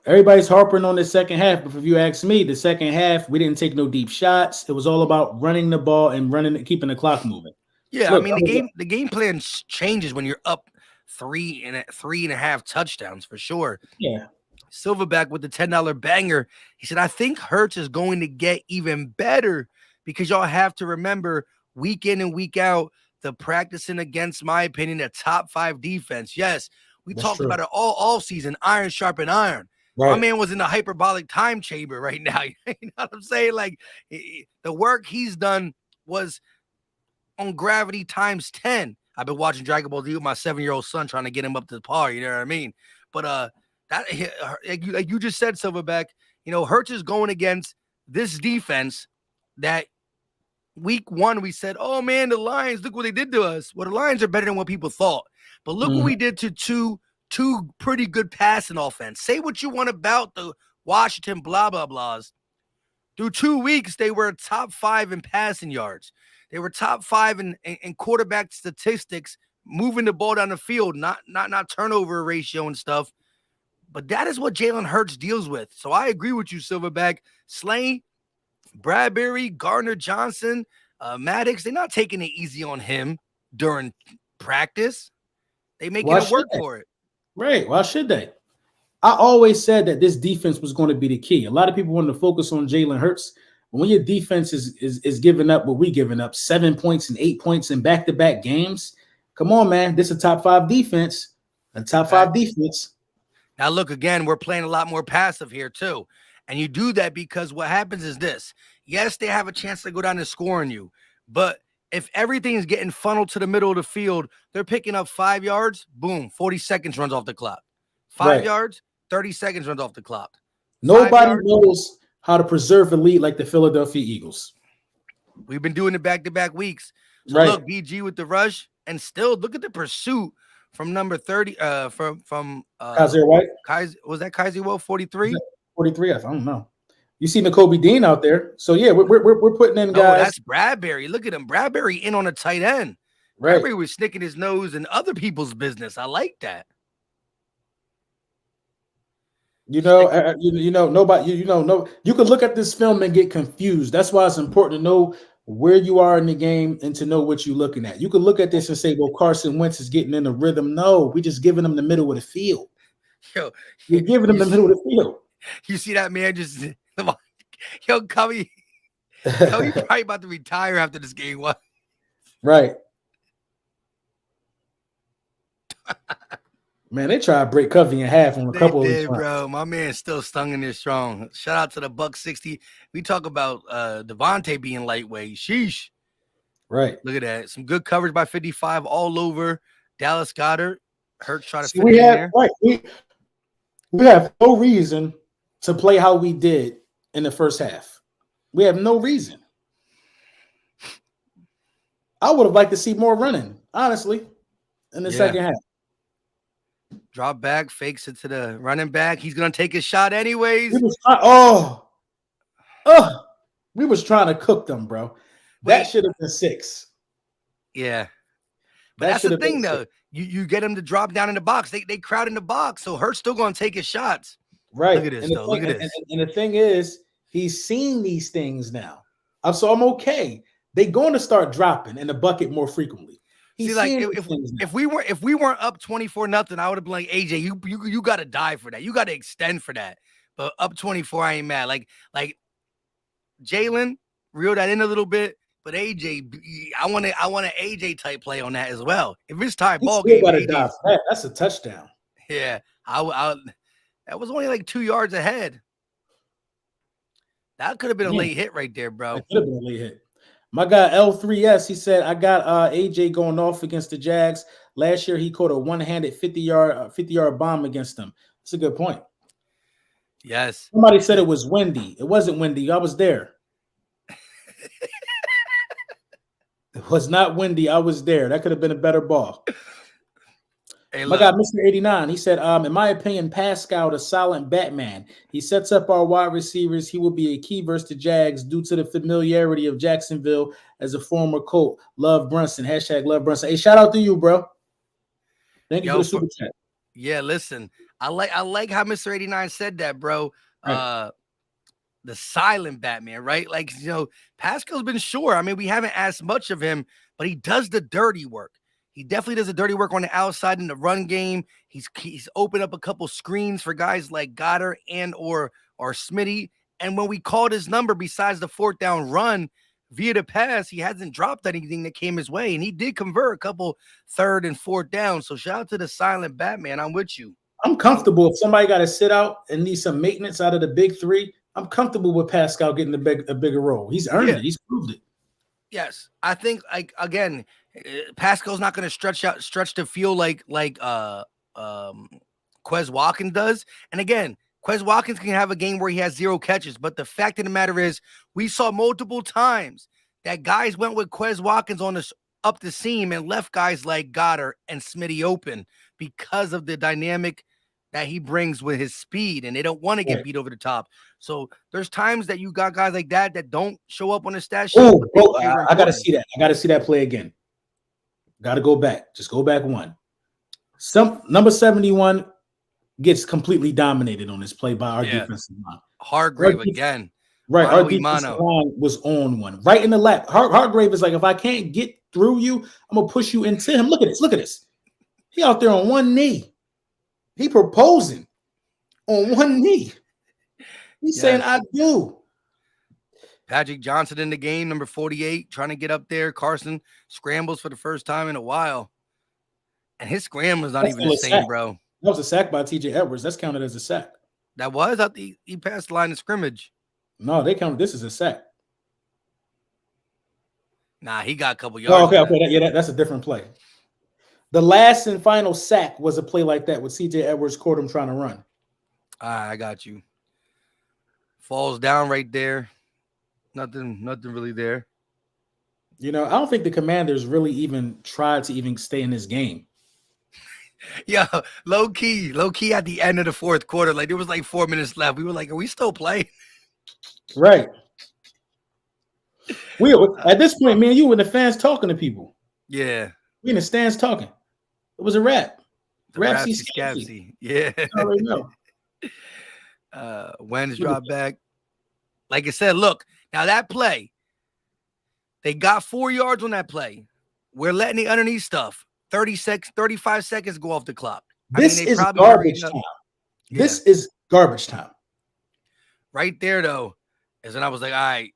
Everybody's harping on the second half, but if you ask me, the second half, we didn't take no deep shots. It was all about running the ball and keeping the clock moving. Yeah, look, the game plan changes when you're up 3.5 touchdowns for sure. Yeah. Silverback with the $10 banger. He said, I think Hurts is going to get even better because y'all have to remember week in and week out, the practicing against, my opinion, a top 5 defense. Yes, we talked about it all season, iron sharpen iron. Right. My man was in a hyperbolic time chamber right now. You know what I'm saying? Like, the work he's done was on gravity times 10. I've been watching Dragon Ball Z with my 7-year-old son, trying to get him up to par. You know what I mean? But that, like you just said, Silverback, Hurts is going against this defense that week 1 we said, oh man, the Lions, look what they did to us. Well, the Lions are better than what people thought. But look what we did to two pretty good passing offense. Say what you want about the Washington blah, blah, blahs. Through 2 weeks, they were top 5 in passing yards. They were top 5 in quarterback statistics, moving the ball down the field, not turnover ratio and stuff. But that is what Jalen Hurts deals with. So I agree with you, Silverback. Slay, Bradbury, Gardner-Johnson, Maddox, they're not taking it easy on him during practice. They making it work for it. Right. Why should they? I always said that this defense was going to be the key. A lot of people wanted to focus on Jalen Hurts. But when your defense is giving up what we giving up, 7 points and 8 points in back-to-back games, come on, man. This is a top 5 defense. A top 5 defense. Now, look, again, we're playing a lot more passive here, too. And you do that because what happens is this. Yes, they have a chance to go down and score on you. But if everything is getting funneled to the middle of the field, they're picking up 5 yards, boom, 40 seconds runs off the clock. 5 yards, 30 seconds runs off the clock. Nobody 5 yards. knows how to preserve a lead like the Philadelphia Eagles. We've been doing it back-to-back weeks. So Right. look, BG with the rush, and still look at the pursuit from number 30. From Kaiser White. Was that Kaiser White 43? 43. I don't know. You see N'Kobe Dean out there. So yeah, we're putting in guys. Oh, that's Bradbury. Look at him. Bradbury in on a tight end. Right. Bradbury was sticking his nose in other people's business. I like that. Nobody. You can look at this film and get confused. That's why it's important to know where you are in the game and to know what you're looking at. You can look at this and say, "Well, Carson Wentz is getting in the rhythm." No, we just giving him the middle of the field. You're giving him the middle of the field. You see that man just, yo, Cubby, he probably about to retire after this game. What? Right. Man, they try to break Covey in half on a couple of times. Bro. My man's still stung in there strong. Shout out to the $160. We talk about Devonte being lightweight. Sheesh. Right. Look at that. Some good coverage by 55 all over. Dallas Goedert. Hurts trying to fit in there. Right. We have no reason to play how we did in the first half. We have no reason. I would have liked to see more running, honestly, in the second half. Drop back, fakes it to the running back. He's going to take his shot anyways. We was trying to cook them, bro. That should have been 6. Yeah. But that's the thing, though. You get him to drop down in the box. They crowd in the box, so Hurts still going to take his shots. Right. Look at this, though. Look at this. And the thing is, he's seen these things now. So I'm okay. They're going to start dropping in the bucket more frequently. See, like if we weren't up 24-0, I would have been like, AJ, you got to die for that. You got to extend for that. But up 24, I ain't mad. Like Jalen reeled that in a little bit, but AJ, I want an AJ type play on that as well. If it's tied ball game, that's a touchdown. Yeah, that was only like 2 yards ahead. That could have been a late hit right there, bro. It could have been a late hit. My guy L3S, he said, I got AJ going off against the Jags. Last year, he caught a one-handed 50-yard bomb against them. That's a good point. Yes. Somebody said it was windy. It wasn't windy. I was there. It was not windy. I was there. That could have been a better ball. Hey, my guy, Mr. 89, he said, in my opinion, Pascal, the silent Batman. He sets up our wide receivers. He will be a key versus the Jags due to the familiarity of Jacksonville as a former Colt. Love Brunson. # love Brunson. Hey, shout out to you, bro. Thank you for the super chat. Yeah, listen. I like how Mr. 89 said that, bro. Right. The silent Batman, right? Like, Pascal's been sure. I mean, we haven't asked much of him, but he does the dirty work. He definitely does the dirty work on the outside in the run game. He's opened up a couple screens for guys like Goddard and or Smitty. And when we called his number, besides the 4th down run via the pass, he hasn't dropped anything that came his way. And he did convert a couple 3rd and 4th down. So shout out to the silent Batman. I'm with you. I'm comfortable. If somebody got to sit out and need some maintenance out of the big 3, I'm comfortable with Pascal getting a bigger role. He's earned it. He's proved it. Yes. I think, again, Pascal's not going to stretch the field like Quez Watkins does. And again, Quez Watkins can have a game where he has 0 catches, but the fact of the matter is, we saw multiple times that guys went with Quez Watkins on up the seam and left guys like Goddard and Smitty open because of the dynamic that he brings with his speed, and they don't want to get beat over the top. So there's times that you got guys like that don't show up on the stat sheet. I got to see that. I got to see that play again. Got to go back. Just go back one. Number 71 gets completely dominated on this play by our defensive line. Hargrave again. Right. Our defensive line was on one. Right in the lap. Hargrave is like, if I can't get through you, I'm going to push you into him. Look at this. Look at this. He out there on one knee. He proposing on one knee. He's saying, I do. Patrick Johnson in the game, number 48, trying to get up there. Carson scrambles for the first time in a while. And his scramble is not even the same, bro. That was a sack by TJ Edwards. That's counted as a sack. That was? I think he passed the line of scrimmage. No, they counted this as a sack. Nah, he got a couple yards. Oh, okay. That's a different play. The last and final sack was a play like that with CJ Edwards caught him trying to run. I got you. falls down right there. Nothing really there. I don't think the Commanders really even tried to even stay in this game. Yeah, low key at the end of the fourth quarter, like there was like 4 minutes left. We were like, are we still playing? Right. We at this point, me and you were the fans talking to people. Yeah. We in the stands talking. It was a wrap. Rapsy Scapsy. Yeah. I already know. Wentz dropped back. Like I said, look, now that play, they got 4 yards on that play. We're letting the underneath stuff. 35 seconds go off the clock. This is garbage time. Yeah. This is garbage time. Right there, though, is when I was like, all right,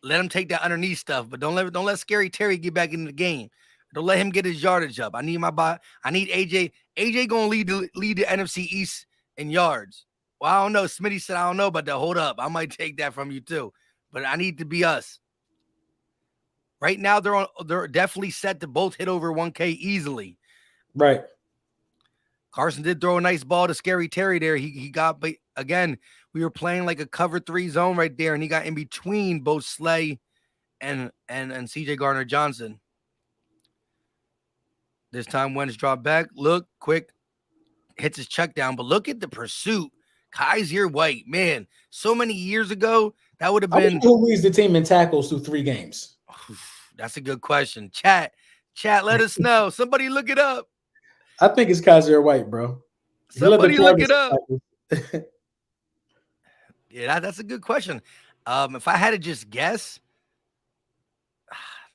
let him take that underneath stuff, but don't let Scary Terry get back into the game. Don't let him get his yardage up. I need AJ. AJ gonna lead the NFC East in yards. Well, I don't know. Smitty said I don't know about that. Hold up, I might take that from you too, but I need to be us. Right now, they're definitely set to both hit over 1K easily. Right. Carson did throw a nice ball to Scary Terry there. He got, but again, we were playing like a cover 3 zone right there, and he got in between both Slay and CJ Gardner-Johnson. This time Wentz dropped back. Look, quick, hits his check down, but look at the pursuit. Kaiser White, man, so many years ago, that would have been. Who leads the team in tackles through 3 games? That's a good question. Chat, let us know. Somebody look it up. I think it's Kaiser White, bro. Somebody look it up. Yeah, that's a good question. If I had to just guess,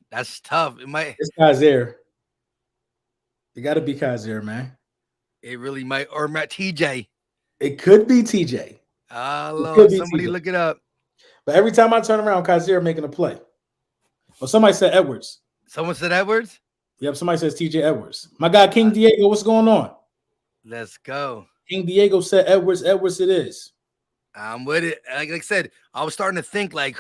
that's tough. It's Kaiser. It got to be Kaiser, man. It really might, or TJ. It could be TJ. Lord, somebody look it up. But every time I turn around, Kaiser making a play. Well, somebody said Edwards. Someone said Edwards? Yep, somebody says TJ Edwards. My guy, King Diego, what's going on? Let's go. King Diego said Edwards. Edwards it is. I'm with it. Like I said, I was starting to think like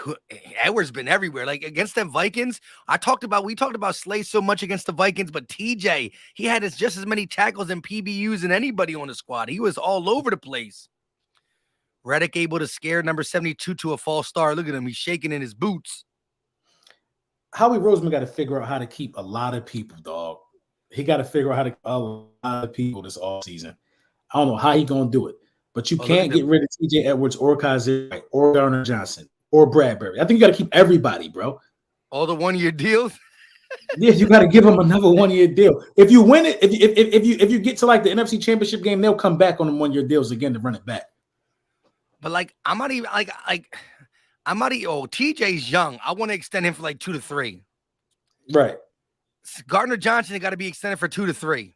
Edwards been everywhere. Like against them Vikings, we talked about Slay so much against the Vikings, but TJ, he had just as many tackles and PBUs than anybody on the squad. He was all over the place. Reddick able to scare number 72 to a false start. Look at him. He's shaking in his boots. Howie Roseman got to figure out how to keep a lot of people, dog. He got to figure out how to keep a lot of people this offseason. I don't know how he going to do it. But you can't get rid of TJ Edwards or Kaiser or Garner Johnson or Bradbury. I think you got to keep everybody, bro. All the 1-year deals? Yeah, you got to give them another 1-year deal. If you win it, if you get to like the NFC Championship game, they'll come back on the 1-year deals again to run it back. But like, I'm not even TJ's young. I want to extend him for like 2 to 3. Right. Gardner Johnson got to be extended for 2 to 3.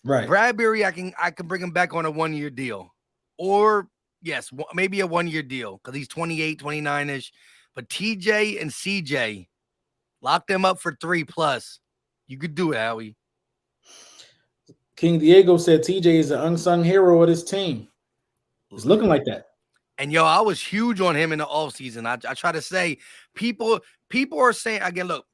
Right. Bradbury, I can bring him back on a 1-year deal. Or, yes, maybe a 1-year deal because he's 28, 29-ish. But TJ and CJ, lock them up for 3+. You could do it, Howie. King Diego said TJ is an unsung hero of this team. It's looking like that. And, yo, I was huge on him in the offseason. I try to say, people are saying, again, look,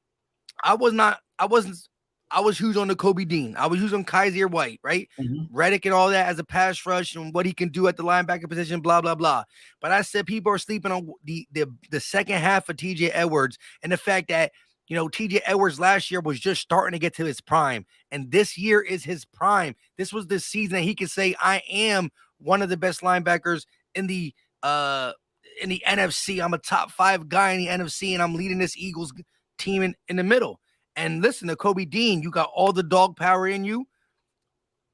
I was huge on the Kobe Dean. I was huge on Kaiser White, right? Mm-hmm. Reddick and all that as a pass rush and what he can do at the linebacker position, blah, blah, blah. But I said people are sleeping on the second half of TJ Edwards and the fact that, TJ Edwards last year was just starting to get to his prime. And this year is his prime. This was the season that he could say, I am one of the best linebackers in the NFC. I'm a top 5 guy in the NFC, and I'm leading this Eagles team in the middle. And listen to Kobe Dean, you got all the dog power in you.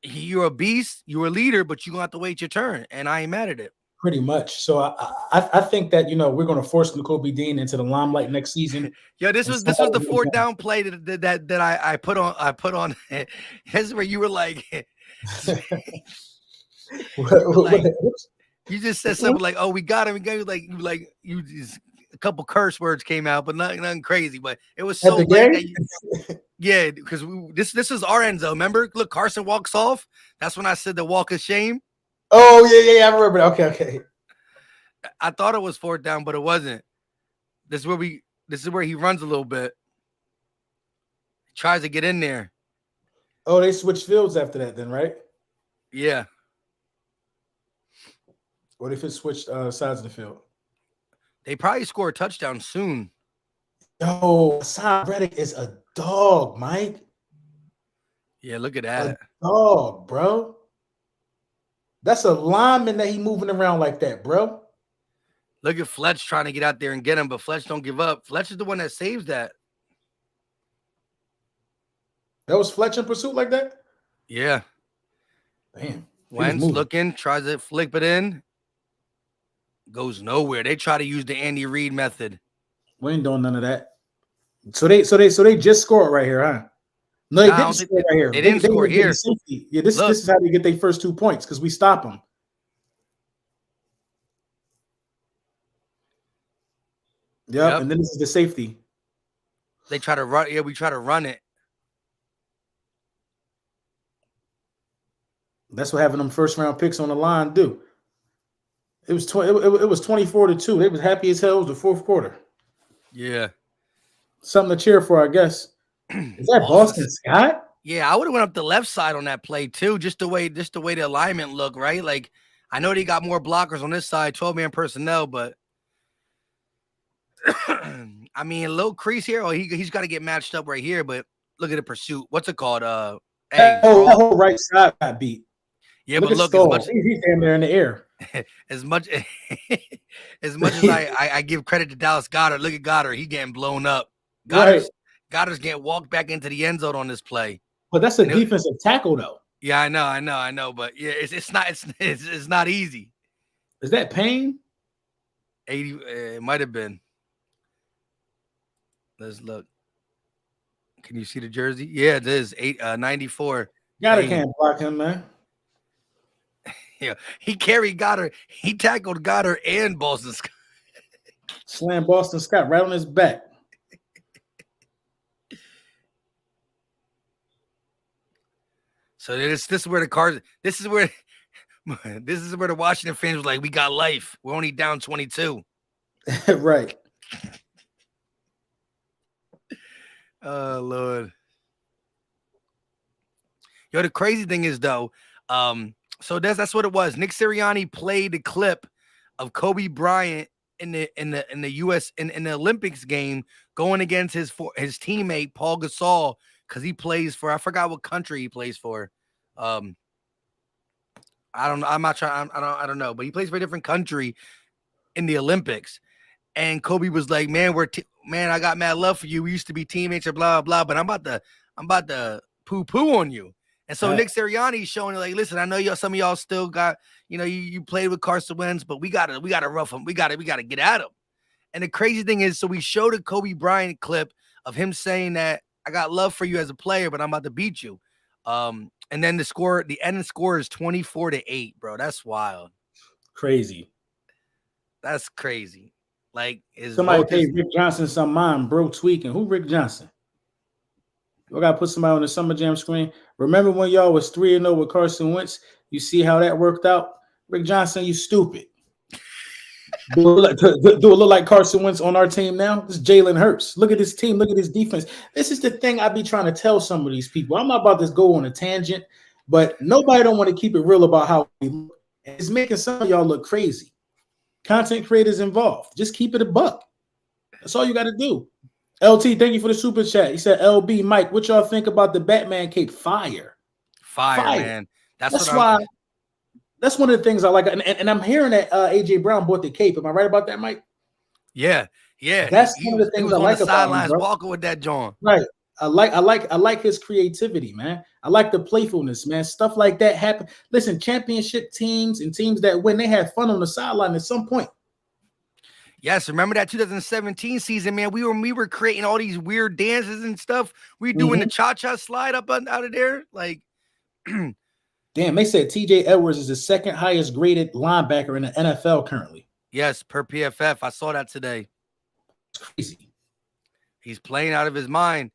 You're a beast. You're a leader, but you're going to have to wait your turn. And I ain't mad at it. Pretty much. So I think that, we're going to force Kobe Dean into the limelight next season. Yo, this was the 4th down play that I put on. This is where you were like, you just said something like, "Oh, we got him." You just a couple curse words came out, but nothing crazy. But it was so late that yeah, because this is our end zone. Remember, look, Carson walks off. That's when I said the walk of shame. Oh yeah, I remember. Okay. I thought it was 4th down, but it wasn't. This is where he runs a little bit. He tries to get in there. Oh, they switched fields after that, then, right? Yeah. What if it switched sides of the field? They probably score a touchdown soon. Yo, Hassan Reddick is a dog, Mike. Yeah, look at that. A dog, bro. That's a lineman that he moving around like that, bro. Look at Fletch trying to get out there and get him, but Fletch don't give up. Fletch is the one that saves that. That was Fletch in pursuit like that? Yeah. Damn. Wentz looking, tries to flick it in. Goes nowhere. They try to use the Andy Reid method. We ain't doing none of that. So they just scored right here, huh? No, they didn't score right here. They didn't score here. Safety. Yeah, this is how they get their first 2 points because we stop them. Yep, and then this is the safety. They try to run. Yeah, we try to run it. That's what having them first round picks on the line do. It was 24-2. They was happy as hell. It was the fourth quarter. Yeah. Something to cheer for, I guess. Is that Boston Scott? Yeah, I would have went up the left side on that play too, just the way the alignment looked, right? Like, I know they got more blockers on this side, 12-man personnel, but I mean, a little crease here. Oh, he's got to get matched up right here, but look at the pursuit. What's it called? That whole right side got beat. Yeah, but look, as much he's damn there in the air. As much as I give credit to Dallas Goedert, look at Goddard. He getting blown up. Goddard's getting walked back into the end zone on this play. But that's a defensive tackle, though. Yeah, I know. But yeah, it's not easy. Is that Payne? 80. It might have been. Let's look. Can you see the jersey? Yeah, it is 94. Goddard can't block him, man. Yeah, he carried Goddard. He tackled Goddard and Boston Scott. Slammed Boston Scott right on his back. So this is where the cards. This is where the Washington fans was like, we got life. We're only down 22. Right. Oh Lord. Yo, the crazy thing is though, so that's what it was. Nick Sirianni played the clip of Kobe Bryant in the US in the Olympics game going against his teammate Paul Gasol because he plays for, I forgot what country he plays for. I don't know. I don't know, but he plays for a different country in the Olympics. And Kobe was like, "Man, I got mad love for you. We used to be teammates or blah blah, but I'm about to poo on you." And so Nick Sirianni's showing like, "Listen, I know some of y'all still got, you played with Carson Wentz, but we gotta rough him. We gotta get at him." And the crazy thing is, so we showed a Kobe Bryant clip of him saying that I got love for you as a player, but I'm about to beat you. And then the end score is 24-8, bro. That's wild. Crazy. That's crazy. Like, somebody paid Rick Johnson some mind, bro, tweaking. Who Rick Johnson? We gotta put somebody on the Summer Jam screen. Remember when y'all was 3-0 with Carson Wentz? You see how that worked out? Rick Johnson, you stupid. Do it look like Carson Wentz on our team now? This is Jalen Hurts. Look at this team. Look at this defense. This is the thing I be trying to tell some of these people. I'm not about to go on a tangent, but nobody don't want to keep it real about how we look. It's making some of y'all look crazy. Content creators involved. Just keep it a buck. That's all you got to do. LT, thank you for the super chat. He said, LB, Mike, what y'all think about the Batman cape? Fire, man. That's why. That's one of the things I like. And I'm hearing that AJ Brown bought the cape. Am I right about that, Mike? Yeah. That's one of the things I like about him, bro. Walking with that John. Right. I like his creativity, man. I like the playfulness, man. Stuff like that happen. Listen, championship teams and teams that win, they have fun on the sideline at some point. Yes, remember that 2017 season, man. We were creating all these weird dances and stuff. We doing the cha-cha slide up out of there. Like, damn, they said TJ Edwards is the second highest graded linebacker in the NFL currently. Yes, per PFF. I saw that today. It's crazy. He's playing out of his mind.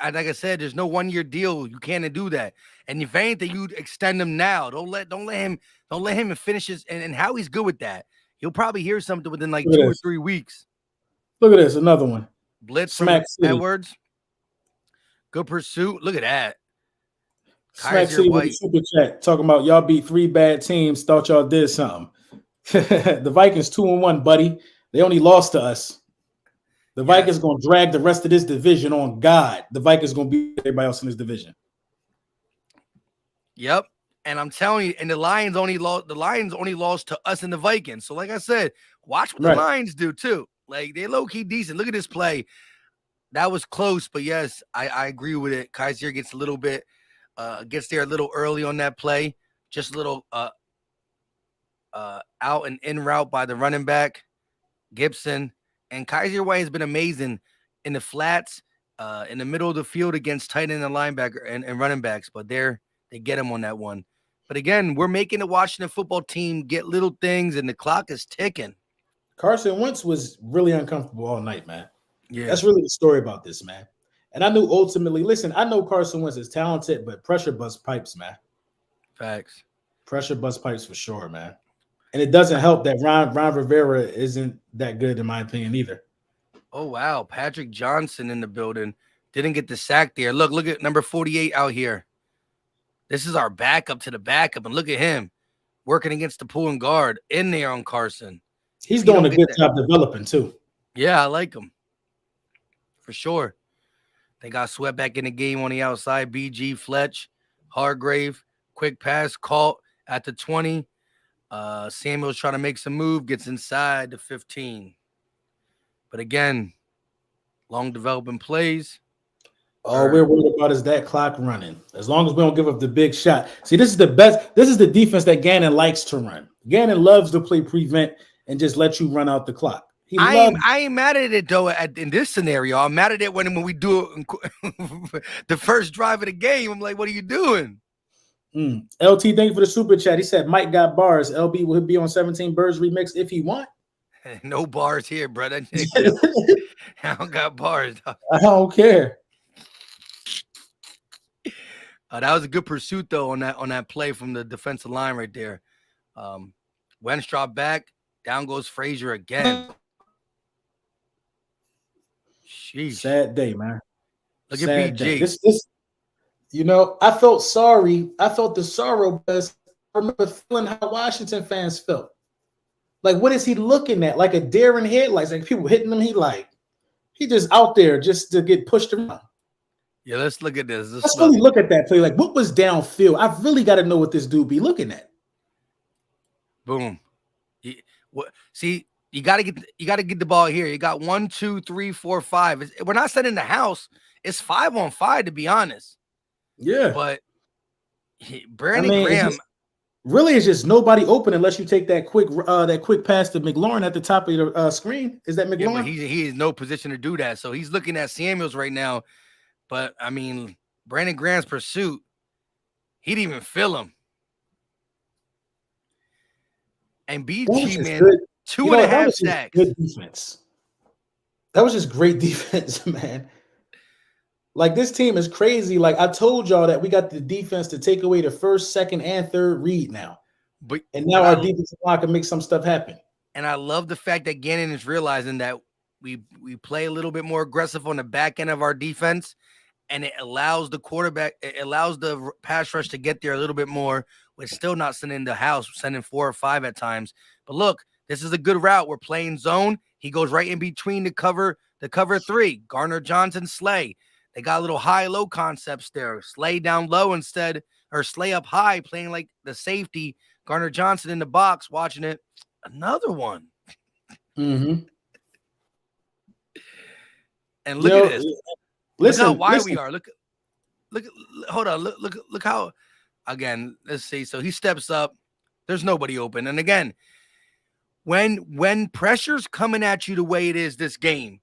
Like I said, there's no 1-year deal. You can't do that. And if anything, you extend him now. Don't let him finish his. And how he's good with that. He'll probably hear something within like 2 or 3 weeks. Look at this, another one. Blitz from Edwards. Good pursuit. Look at that. Smack City with the super chat talking about y'all beat 3 bad teams. Thought y'all did something. The Vikings 2-1, buddy. They only lost to us. The Vikings going to drag the rest of this division on God. The Vikings going to beat everybody else in this division. Yep. And I'm telling you, and the Lions only lost to us and the Vikings. So like I said, watch what the Lions do too. Like, they're low-key decent. Look at this play. That was close, but yes, I agree with it. Kaiser gets a little bit gets there a little early on that play. Just a little out and in route by the running back, Gibson. And Kaiser White has been amazing in the flats, in the middle of the field against tight end and linebacker and running backs, but they get him on that one. But again, we're making the Washington football team get little things, and the clock is ticking. Carson Wentz was really uncomfortable all night, man. Yeah. That's really the story about this, man. And I knew ultimately, listen, I know Carson Wentz is talented, but pressure bust pipes, man. Facts. Pressure bust pipes for sure, man. And it doesn't help that Ron Rivera isn't that good, in my opinion, either. Oh, wow. Patrick Johnson in the building. Didn't get the sack there. Look at number 48 out here. This is our backup to the backup, and look at him working against the pulling guard in there on Carson. He's doing a good job developing, too. Yeah, I like him. For sure. They got swept back in the game on the outside. BG, Fletch, Hargrave, quick pass caught at the 20. Samuel's trying to make some move, gets inside the 15. But again, long developing plays. All we're worried about is that clock running. As long as we don't give up the big shot. See, this is the best. This is the defense that Gannon likes to run. Gannon loves to play prevent and just let you run out the clock. I ain't mad at it though. In this scenario, I'm mad at it when we do it the first drive of the game. I'm like, what are you doing? LT, thank you for the super chat. He said Mike got bars. LB will be on 17 Birds remix if he want. No bars here, brother. I don't got bars. I don't care. That was a good pursuit though on that play from the defensive line right there. Wentz dropped back. Down goes Frazier again. Sheesh. Sad day, man. Look at BG. This, you know, I felt sorry. I felt the sorrow because I remember feeling how Washington fans felt. Like, what is he looking at? Like a deer in headlights. Like people hitting him. He just out there just to get pushed around. Yeah, let's look at this. Let's really look at that play. Like, what was downfield? I really got to know what this dude be looking at. Boom. See, you got to get the ball here. You got 1, 2, 3, 4, 5. We're not setting the house. It's 5-on-5 to be honest. Yeah, but Brandon Graham. It's just nobody open unless you take that quick pass to McLaurin at the top of your screen. Is that McLaurin? Yeah, but he is no position to do that. So he's looking at Samuels right now. But I mean, Brandon Graham's pursuit, he didn't even feel him. And BG, man, good. 2.5 sacks. Good defense. That was just great defense, man. Like, this team is crazy. Like, I told y'all that we got the defense to take away the first, second, and third read now. And now our defensive line can make some stuff happen. And I love the fact that Gannon is realizing that we play a little bit more aggressive on the back end of our defense, and it allows the quarterback, it allows the pass rush to get there a little bit more. We're still not sending the house, we're sending 4 or 5 at times. But look, this is a good route. We're playing zone. He goes right in between the cover 3. Garner Johnson, Slay. They got a little high-low concepts there. Slay down low instead, or Slay up high, playing like the safety. Garner Johnson in the box, watching it. Another one. Mm-hmm. And look at this. Listen how wide we are. Look, hold on. Look how, again, let's see. So he steps up. There's nobody open. And again, when pressure's coming at you the way it is this game,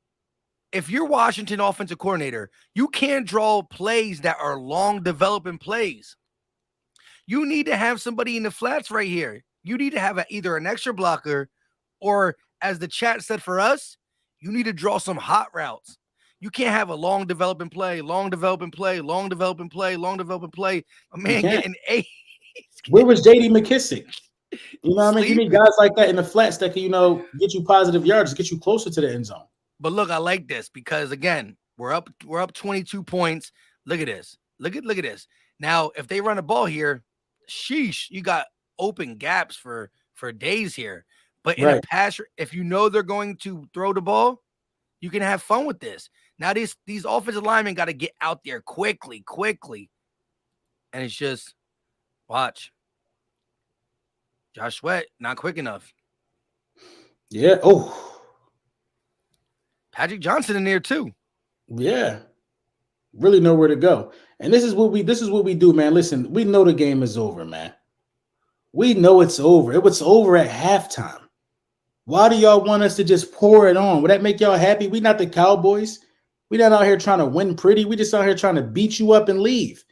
if you're Washington offensive coordinator, you can't draw plays that are long developing plays. You need to have somebody in the flats right here. You need to have either an extra blocker or, as the chat said for us, you need to draw some hot routes. You can't have a long developing play, long developing play, long developing play, long developing play. A man getting 8. Where was J.D. McKissick? You know what I mean? You need guys like that in the flats that can, get you positive yards, get you closer to the end zone. But look, I like this because, again, we're up 22 points. Look at this. Look at this. Now, if they run a ball here, sheesh, you got open gaps for days here. But in a pass, if you know they're going to throw the ball, you can have fun with this. Now these offensive linemen got to get out there quickly. And it's just, watch. Josh Sweat, not quick enough. Yeah. Oh. Patrick Johnson in there too. Yeah. Really know where to go. And this is what we do, man. Listen, we know the game is over, man. We know it's over. It was over at halftime. Why do y'all want us to just pour it on? Would that make y'all happy? We not the Cowboys. We not out here trying to win pretty. We just out here trying to beat you up and leave.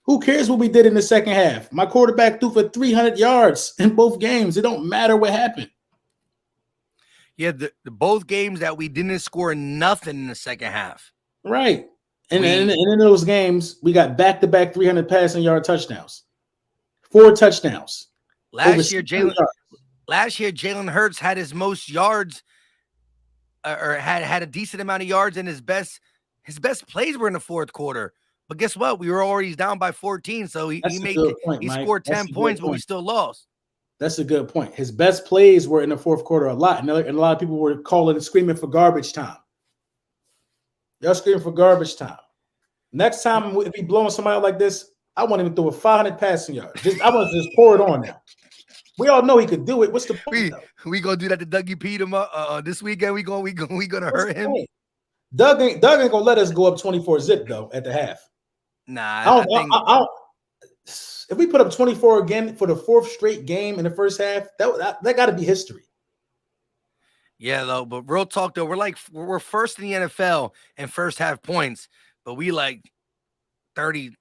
Who cares what we did in the second half? My quarterback threw for 300 yards in both games. It don't matter what happened. Yeah, the both games that we didn't score nothing in the second half. Right. And in those games, we got back-to-back 300 passing yard touchdowns. 4 touchdowns. Last year, Jalen Hurts had his most yards, or had a decent amount of yards, and his best plays were in the fourth quarter. But guess what? We were already down by 14, so he scored 10 points, but we still lost. That's a good point. His best plays were in the fourth quarter a lot, and a lot of people were calling and screaming for garbage time. Y'all screaming for garbage time. Next time, if he blowing somebody out like this, I want him to throw a 500 passing yards. I want to just pour it on now. We all know he could do it. What's the point? We gonna do that to Dougie Peterman this weekend. We gonna hurt him. Doug ain't gonna let us go up 24-zip though at the half. Nah, if we put up 24 again for the 4th straight game in the first half, that got to be history. Yeah, though. But real talk though, we're first in the NFL in first half points, but we like 31st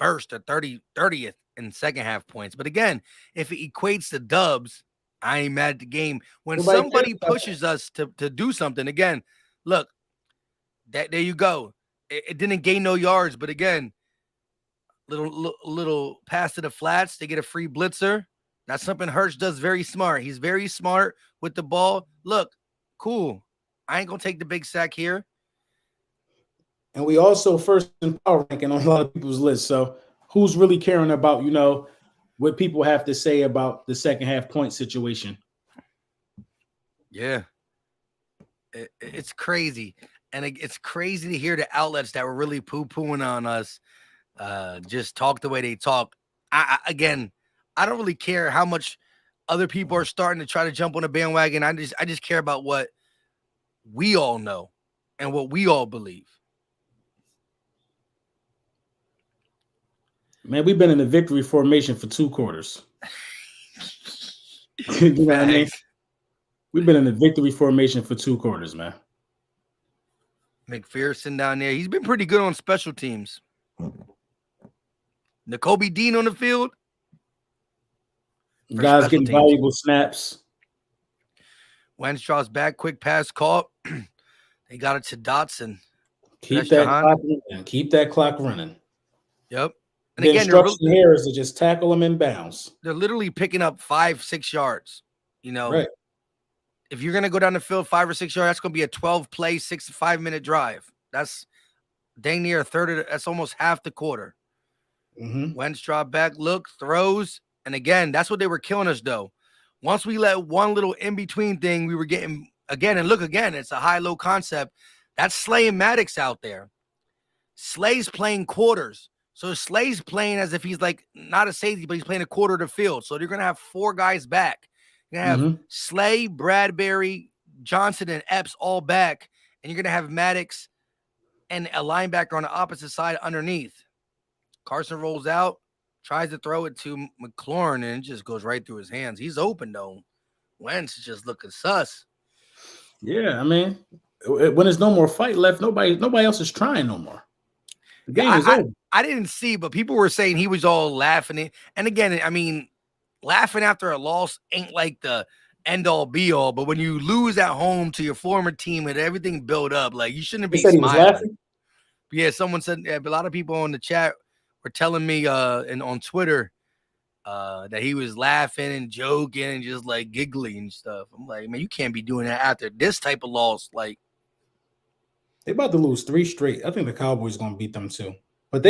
or 30th in second half points. But again, if it equates to dubs, I ain't mad at the game. When somebody pushes us to do something, again, look, there you go. It didn't gain no yards, but again, little pass to the flats. They get a free blitzer. That's something Hurts does very smart. He's very smart with the ball. Look, cool. I ain't gonna take the big sack here. And we also first in power ranking on a lot of people's lists. So who's really caring about, what people have to say about the second half point situation? Yeah. It's crazy. And it's crazy to hear the outlets that were really poo-pooing on us just talk the way they talk. I don't really care how much other people are starting to try to jump on a bandwagon. I just care about what we all know and what we all believe. Man, we've been in a victory formation for 2 quarters. You know what I mean? We've been in a victory formation for 2 quarters, man. McPherson down there. He's been pretty good on special teams. Nakobe Dean on the field. Guys getting valuable snaps. Wentz draws back, quick pass caught. They got it to Dotson. Keep that clock running. Yep. And the again, instruction here is to just tackle them in bounds. They're literally picking up 5-6 yards. Right. If you're going to go down the field 5 or 6 yards, that's going to be a 12-play, 6 to 5 minute drive. That's dang near a third. That's almost half the quarter. Mm-hmm. Wentz drop back, look, throws. And again, that's what they were killing us, though. Once we let one little in-between thing, we were getting, again, and look, again, it's a high-low concept. That's Slay and Maddox out there. Slay's playing quarters. So Slay's playing as if he's like not a safety, but he's playing a quarter of the field. So they're going to have 4 guys back. You're going to have Slay, Bradbury, Johnson, and Epps all back. And you're going to have Maddox and a linebacker on the opposite side underneath. Carson rolls out, tries to throw it to McLaurin, and it just goes right through his hands. He's open, though. Wentz is just looking sus. Yeah, I mean, when there's no more fight left, nobody else is trying no more. The game is over. I didn't see, but people were saying he was all laughing. And again, I mean, laughing after a loss ain't like the end-all, be-all. But when you lose at home to your former team and everything built up, like, you shouldn't be smiling. Yeah, someone said, a lot of people on the chat were telling me and on Twitter that he was laughing and joking and just, like, giggling and stuff. I'm like, man, you can't be doing that after this type of loss. Like, they're about to lose 3 straight. I think the Cowboys going to beat them too. But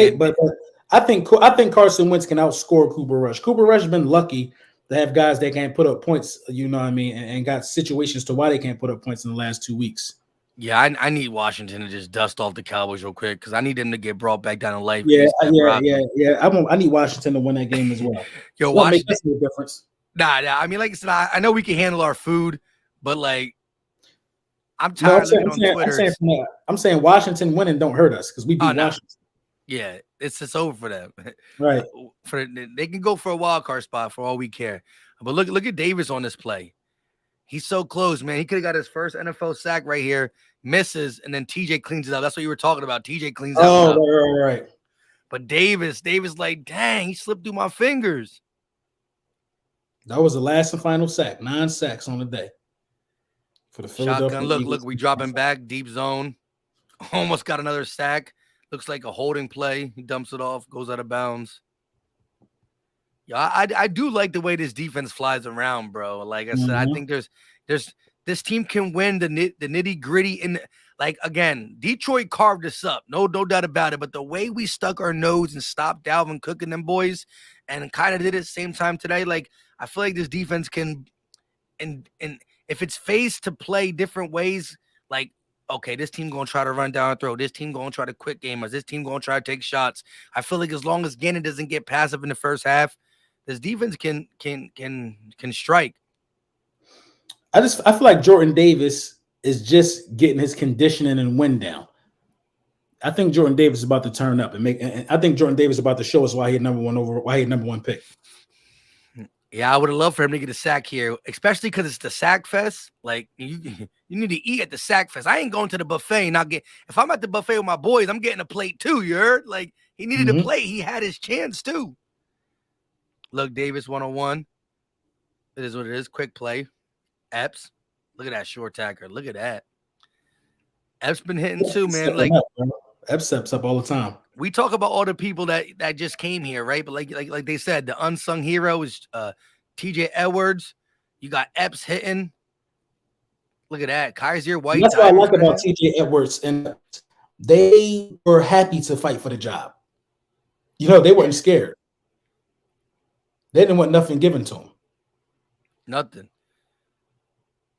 I think Carson Wentz can outscore Cooper Rush. Cooper Rush has been lucky They have guys that can't put up points, you know what I mean, and got situations to why they can't put up points in the last 2 weeks. Yeah, I need Washington to just dust off the Cowboys real quick because I need them to get brought back down to life. Yeah. I need Washington to win that game as well. Yo, Won't make Washington. us no difference. Nah. I mean, like I said, I know we can handle our food, but like, I'm tired of looking on Twitter. I'm saying Washington winning don't hurt us because we beat Washington. Yeah, it's just over for them. Right. They can go for a wild card spot for all we care. But look at Davis on this play. He's so close, man. He could have got his first NFL sack right here, misses, and then TJ cleans it up. That's what you were talking about. TJ cleans it up. Oh, right. But Davis, like, dang, he slipped through my fingers. That was the last and final sack. 9 sacks on the day for the Philadelphia Shotgun. Look, we dropping back, deep zone. Almost got another sack. Looks like a holding play. He dumps it off, goes out of bounds. Yeah, I do like the way this defense flies around, bro. Like I said, I think there's this team can win the nitty gritty. In like again, Detroit carved us up, no doubt about it. But the way we stuck our nose and stopped Dalvin Cook and them boys, and kind of did it at the same time today, like I feel like this defense can, and if it's phased to play different ways, like. Okay, this team going to try to run down and throw. This team going to try to quick game us. This team going to try to take shots. I feel like as long as Gannon doesn't get passive in the first half, this defense can strike. I feel like Jordan Davis is just getting his conditioning and wind down. I think Jordan Davis is about to turn up and I think Jordan Davis is about to show us why he had number one pick. Yeah, I would have loved for him to get a sack here, especially because it's the sack fest. Like you need to eat at the sack fest. I ain't going to the buffet and if I'm at the buffet with my boys, I'm getting a plate too. You heard? Like he needed a plate. He had his chance too. Look, Davis 101. It is what it is. Quick play. Epps. Look at that short tacker. Look at that. Epps been hitting too, man. Like Epps steps up all the time. We talk about all the people that just came here, right? But like they said, the unsung hero is TJ Edwards. You got Epps hitting. Look at that. Kaiser White. That's what I like about TJ Edwards. And they were happy to fight for the job. You know, they weren't scared. They didn't want nothing given to them. Nothing.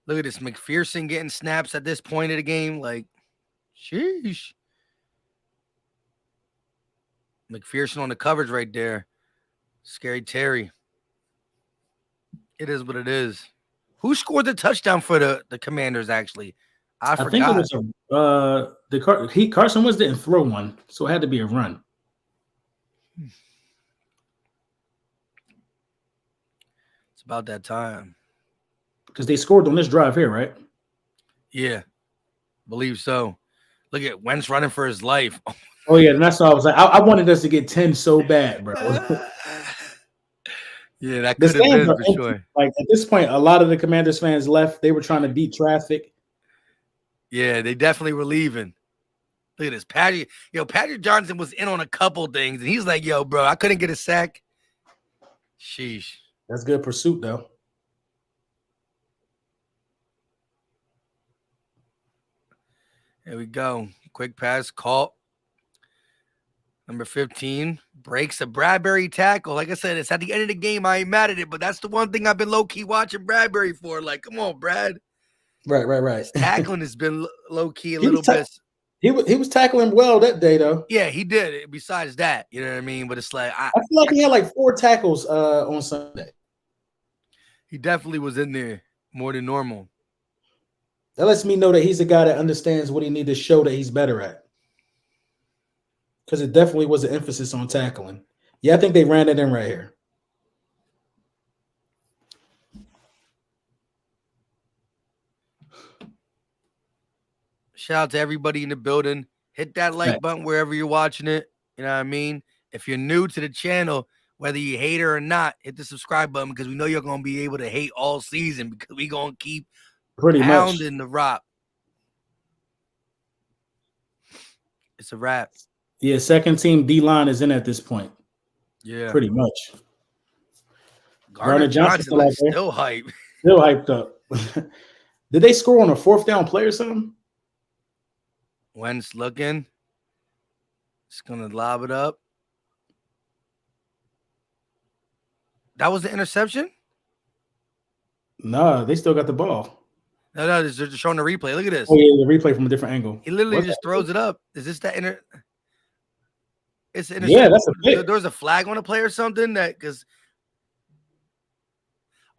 Look at this. McPherson getting snaps at this point of the game. Like, sheesh. McPherson on the coverage right there. Scary Terry. It is what it is. Who scored the touchdown for the Commanders, actually? I forgot. think it was Carson Wentz didn't throw one, so it had to be a run. It's about that time. Because they scored on this drive here, right? Yeah. Believe so. Look at Wentz running for his life. Oh, yeah, and that's what I was like. I wanted us to get 10 so bad, bro. Yeah, that could have been for sure. Like, at this point, a lot of the Commanders fans left. They were trying to beat traffic. Yeah, they definitely were leaving. Look at this. Patrick Johnson was in on a couple things, and he's like, yo, bro, I couldn't get a sack. Sheesh. That's good pursuit, though. There we go. Quick pass, caught. Number 15 breaks a Bradbury tackle. Like I said, it's at the end of the game. I ain't mad at it, but that's the one thing I've been low-key watching Bradbury for. Like, come on, Brad. Right. His tackling has been low-key a little bit. He was tackling well that day, though. Yeah, he did. Besides that, you know what I mean? But it's like I feel like he had like 4 tackles on Sunday. He definitely was in there more than normal. That lets me know that he's a guy that understands what he needs to show that he's better at. Because it definitely was an emphasis on tackling. Yeah, I think they ran it in right here. Shout out to everybody in the building. Hit that like button wherever you're watching it. You know what I mean? If you're new to the channel, whether you hate it or not, hit the subscribe button because we know you're going to be able to hate all season because we're going to keep pounding the rock. It's a wrap. Yeah, second team D-line is in at this point. Yeah. Pretty much. Gardner Johnson like still hype. Still hyped up. Did they score on a 4th down play or something? Wentz looking. Just going to lob it up. That was the interception? No, they still got the ball. No, they're just showing the replay. Look at this. Oh yeah, the replay from a different angle. He literally just throws it up. Is this that It's interception. Yeah, that's a pick. There was a flag on a play or something that because.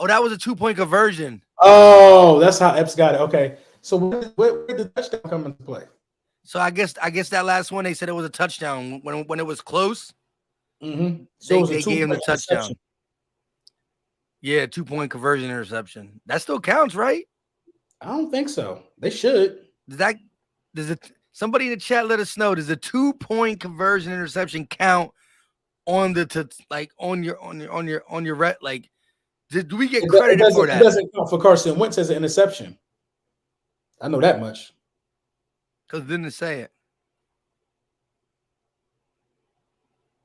Oh, that was a 2-point conversion. Oh, that's how Epps got it. Okay, so where did the touchdown come into play? So I guess that last one they said it was a touchdown when it was close. Mm-hmm. So they gave him the touchdown. Yeah, 2-point conversion interception. That still counts, right? I don't think so. They should. Somebody in the chat let us know? Does a 2-point conversion interception count on your like? Do we get credit for that? It doesn't count for Carson Wentz as an interception. I know that much. Because didn't say it.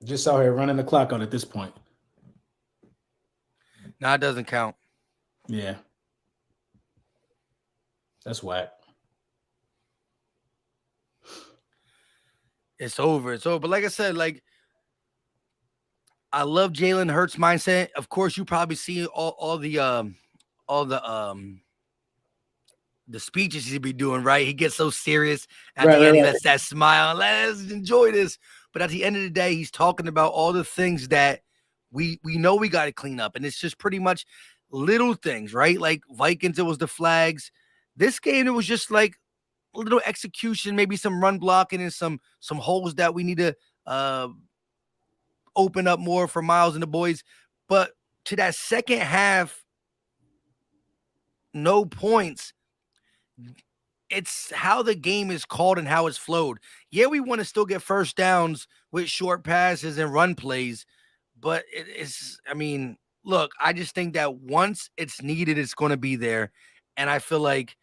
Just out here running the clock on at this point. No, it doesn't count. Yeah. That's whack. It's over. But like I said, I love Jalen Hurts' mindset. Of course, you probably see all the speeches he be doing, right? He gets so serious at the end. He lets that smile. Let's enjoy this. But at the end of the day, he's talking about all the things that we know we got to clean up. And it's just pretty much little things, right? Like Vikings, it was the flags. This game, it was just like a little execution, maybe some run blocking and some holes that we need to open up more for Miles and the boys. But to that second half, no points. It's how the game is called and how it's flowed. Yeah, we want to still get first downs with short passes and run plays, but look, I just think that once it's needed, it's going to be there. And I feel like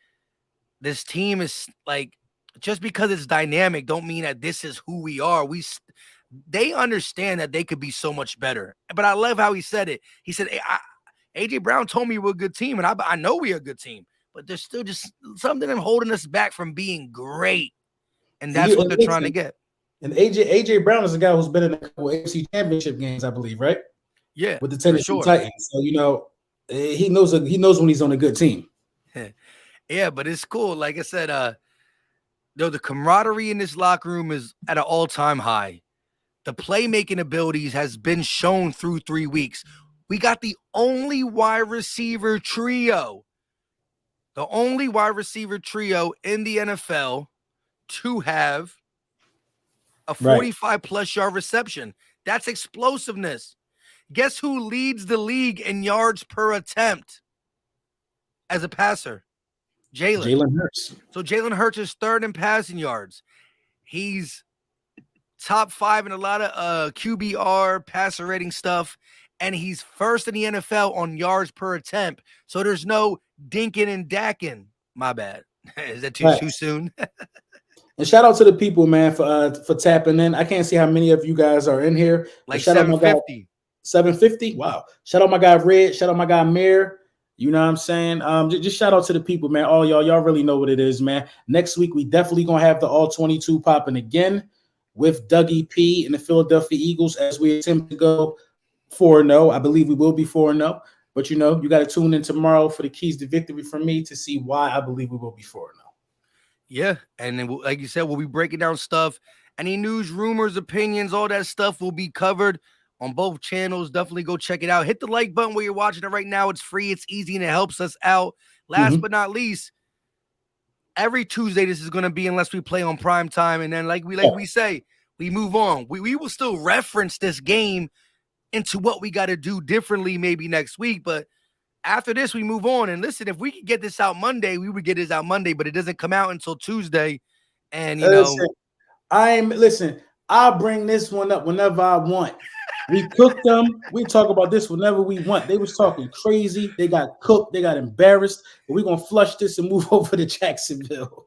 this team is just because it's dynamic don't mean that this is who we are. They understand that they could be so much better. But I love how he said it. He said, hey, AJ Brown told me we're a good team, and I know we're a good team. But there's still just something holding us back from being great. And that's what they're trying to get. And AJ Brown is a guy who's been in a couple AFC championship games, I believe, right? Yeah. With the Tennessee Titans. So, he knows when he's on a good team. Yeah, but it's cool. Like I said, the camaraderie in this locker room is at an all-time high. The playmaking abilities has been shown through 3 weeks. We got the only wide receiver trio in the NFL to have a 45-plus yard reception. That's explosiveness. Guess who leads the league in yards per attempt as a passer? Jalen Hurts. So Jalen Hurts is third in passing yards. He's top 5 in a lot of QBR passer rating stuff. And he's first in the NFL on yards per attempt. So there's no dinking and dacking. My bad. Is that too soon? And shout out to the people, man, for tapping in. I can't see how many of you guys are in here. Like 750. 750? Wow. Shout out my guy Red. Shout out my guy Mir. You know what I'm saying? Just shout out to the people, man. All y'all really know what it is, man. Next week, we definitely going to have the All 22 popping again with Dougie P and the Philadelphia Eagles as we attempt to go 4-0. I believe we will be 4-0. But, you got to tune in tomorrow for the keys to victory from me to see why I believe we will be 4-0. Yeah. And then, like you said, we'll be breaking down stuff. Any news, rumors, opinions, all that stuff will be covered on both channels. Definitely go check it out. Hit the like button where you're watching it right now. It's free. It's easy, and it helps us out. Last but not least, every Tuesday this is going to be unless we play on prime time. And then like we say, we move on. We will still reference this game into what we got to do differently maybe next week. But after this, we move on. And listen, if we could get this out Monday, we would get this out Monday, but it doesn't come out until Tuesday. And, I'll bring this one up whenever I want. We cooked them. We talk about this whenever we want. They was talking crazy. They got cooked. They got embarrassed. But we're going to flush this and move over to Jacksonville.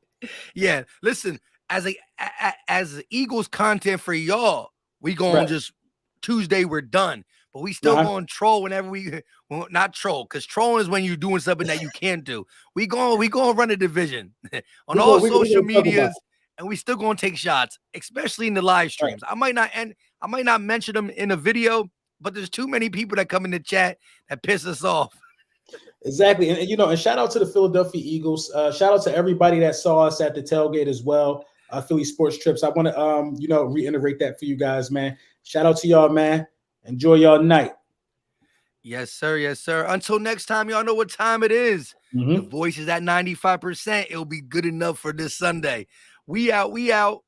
Yeah. Listen, as Eagles content for y'all, we going to just Tuesday, we're done. But we still going to troll whenever not troll, because trolling is when you're doing something that you can't do. We going to run a division on all social medias, and we still going to take shots, especially in the live streams. I might not mention them in a video, but there's too many people that come in the chat that piss us off. Exactly. And, and shout out to the Philadelphia Eagles. Shout out to everybody that saw us at the tailgate as well. Philly Sports Trips. I want to, reiterate that for you guys, man. Shout out to y'all, man. Enjoy y'all night. Yes, sir. Yes, sir. Until next time, y'all know what time it is. The voice is at 95%. It'll be good enough for this Sunday. We out. We out.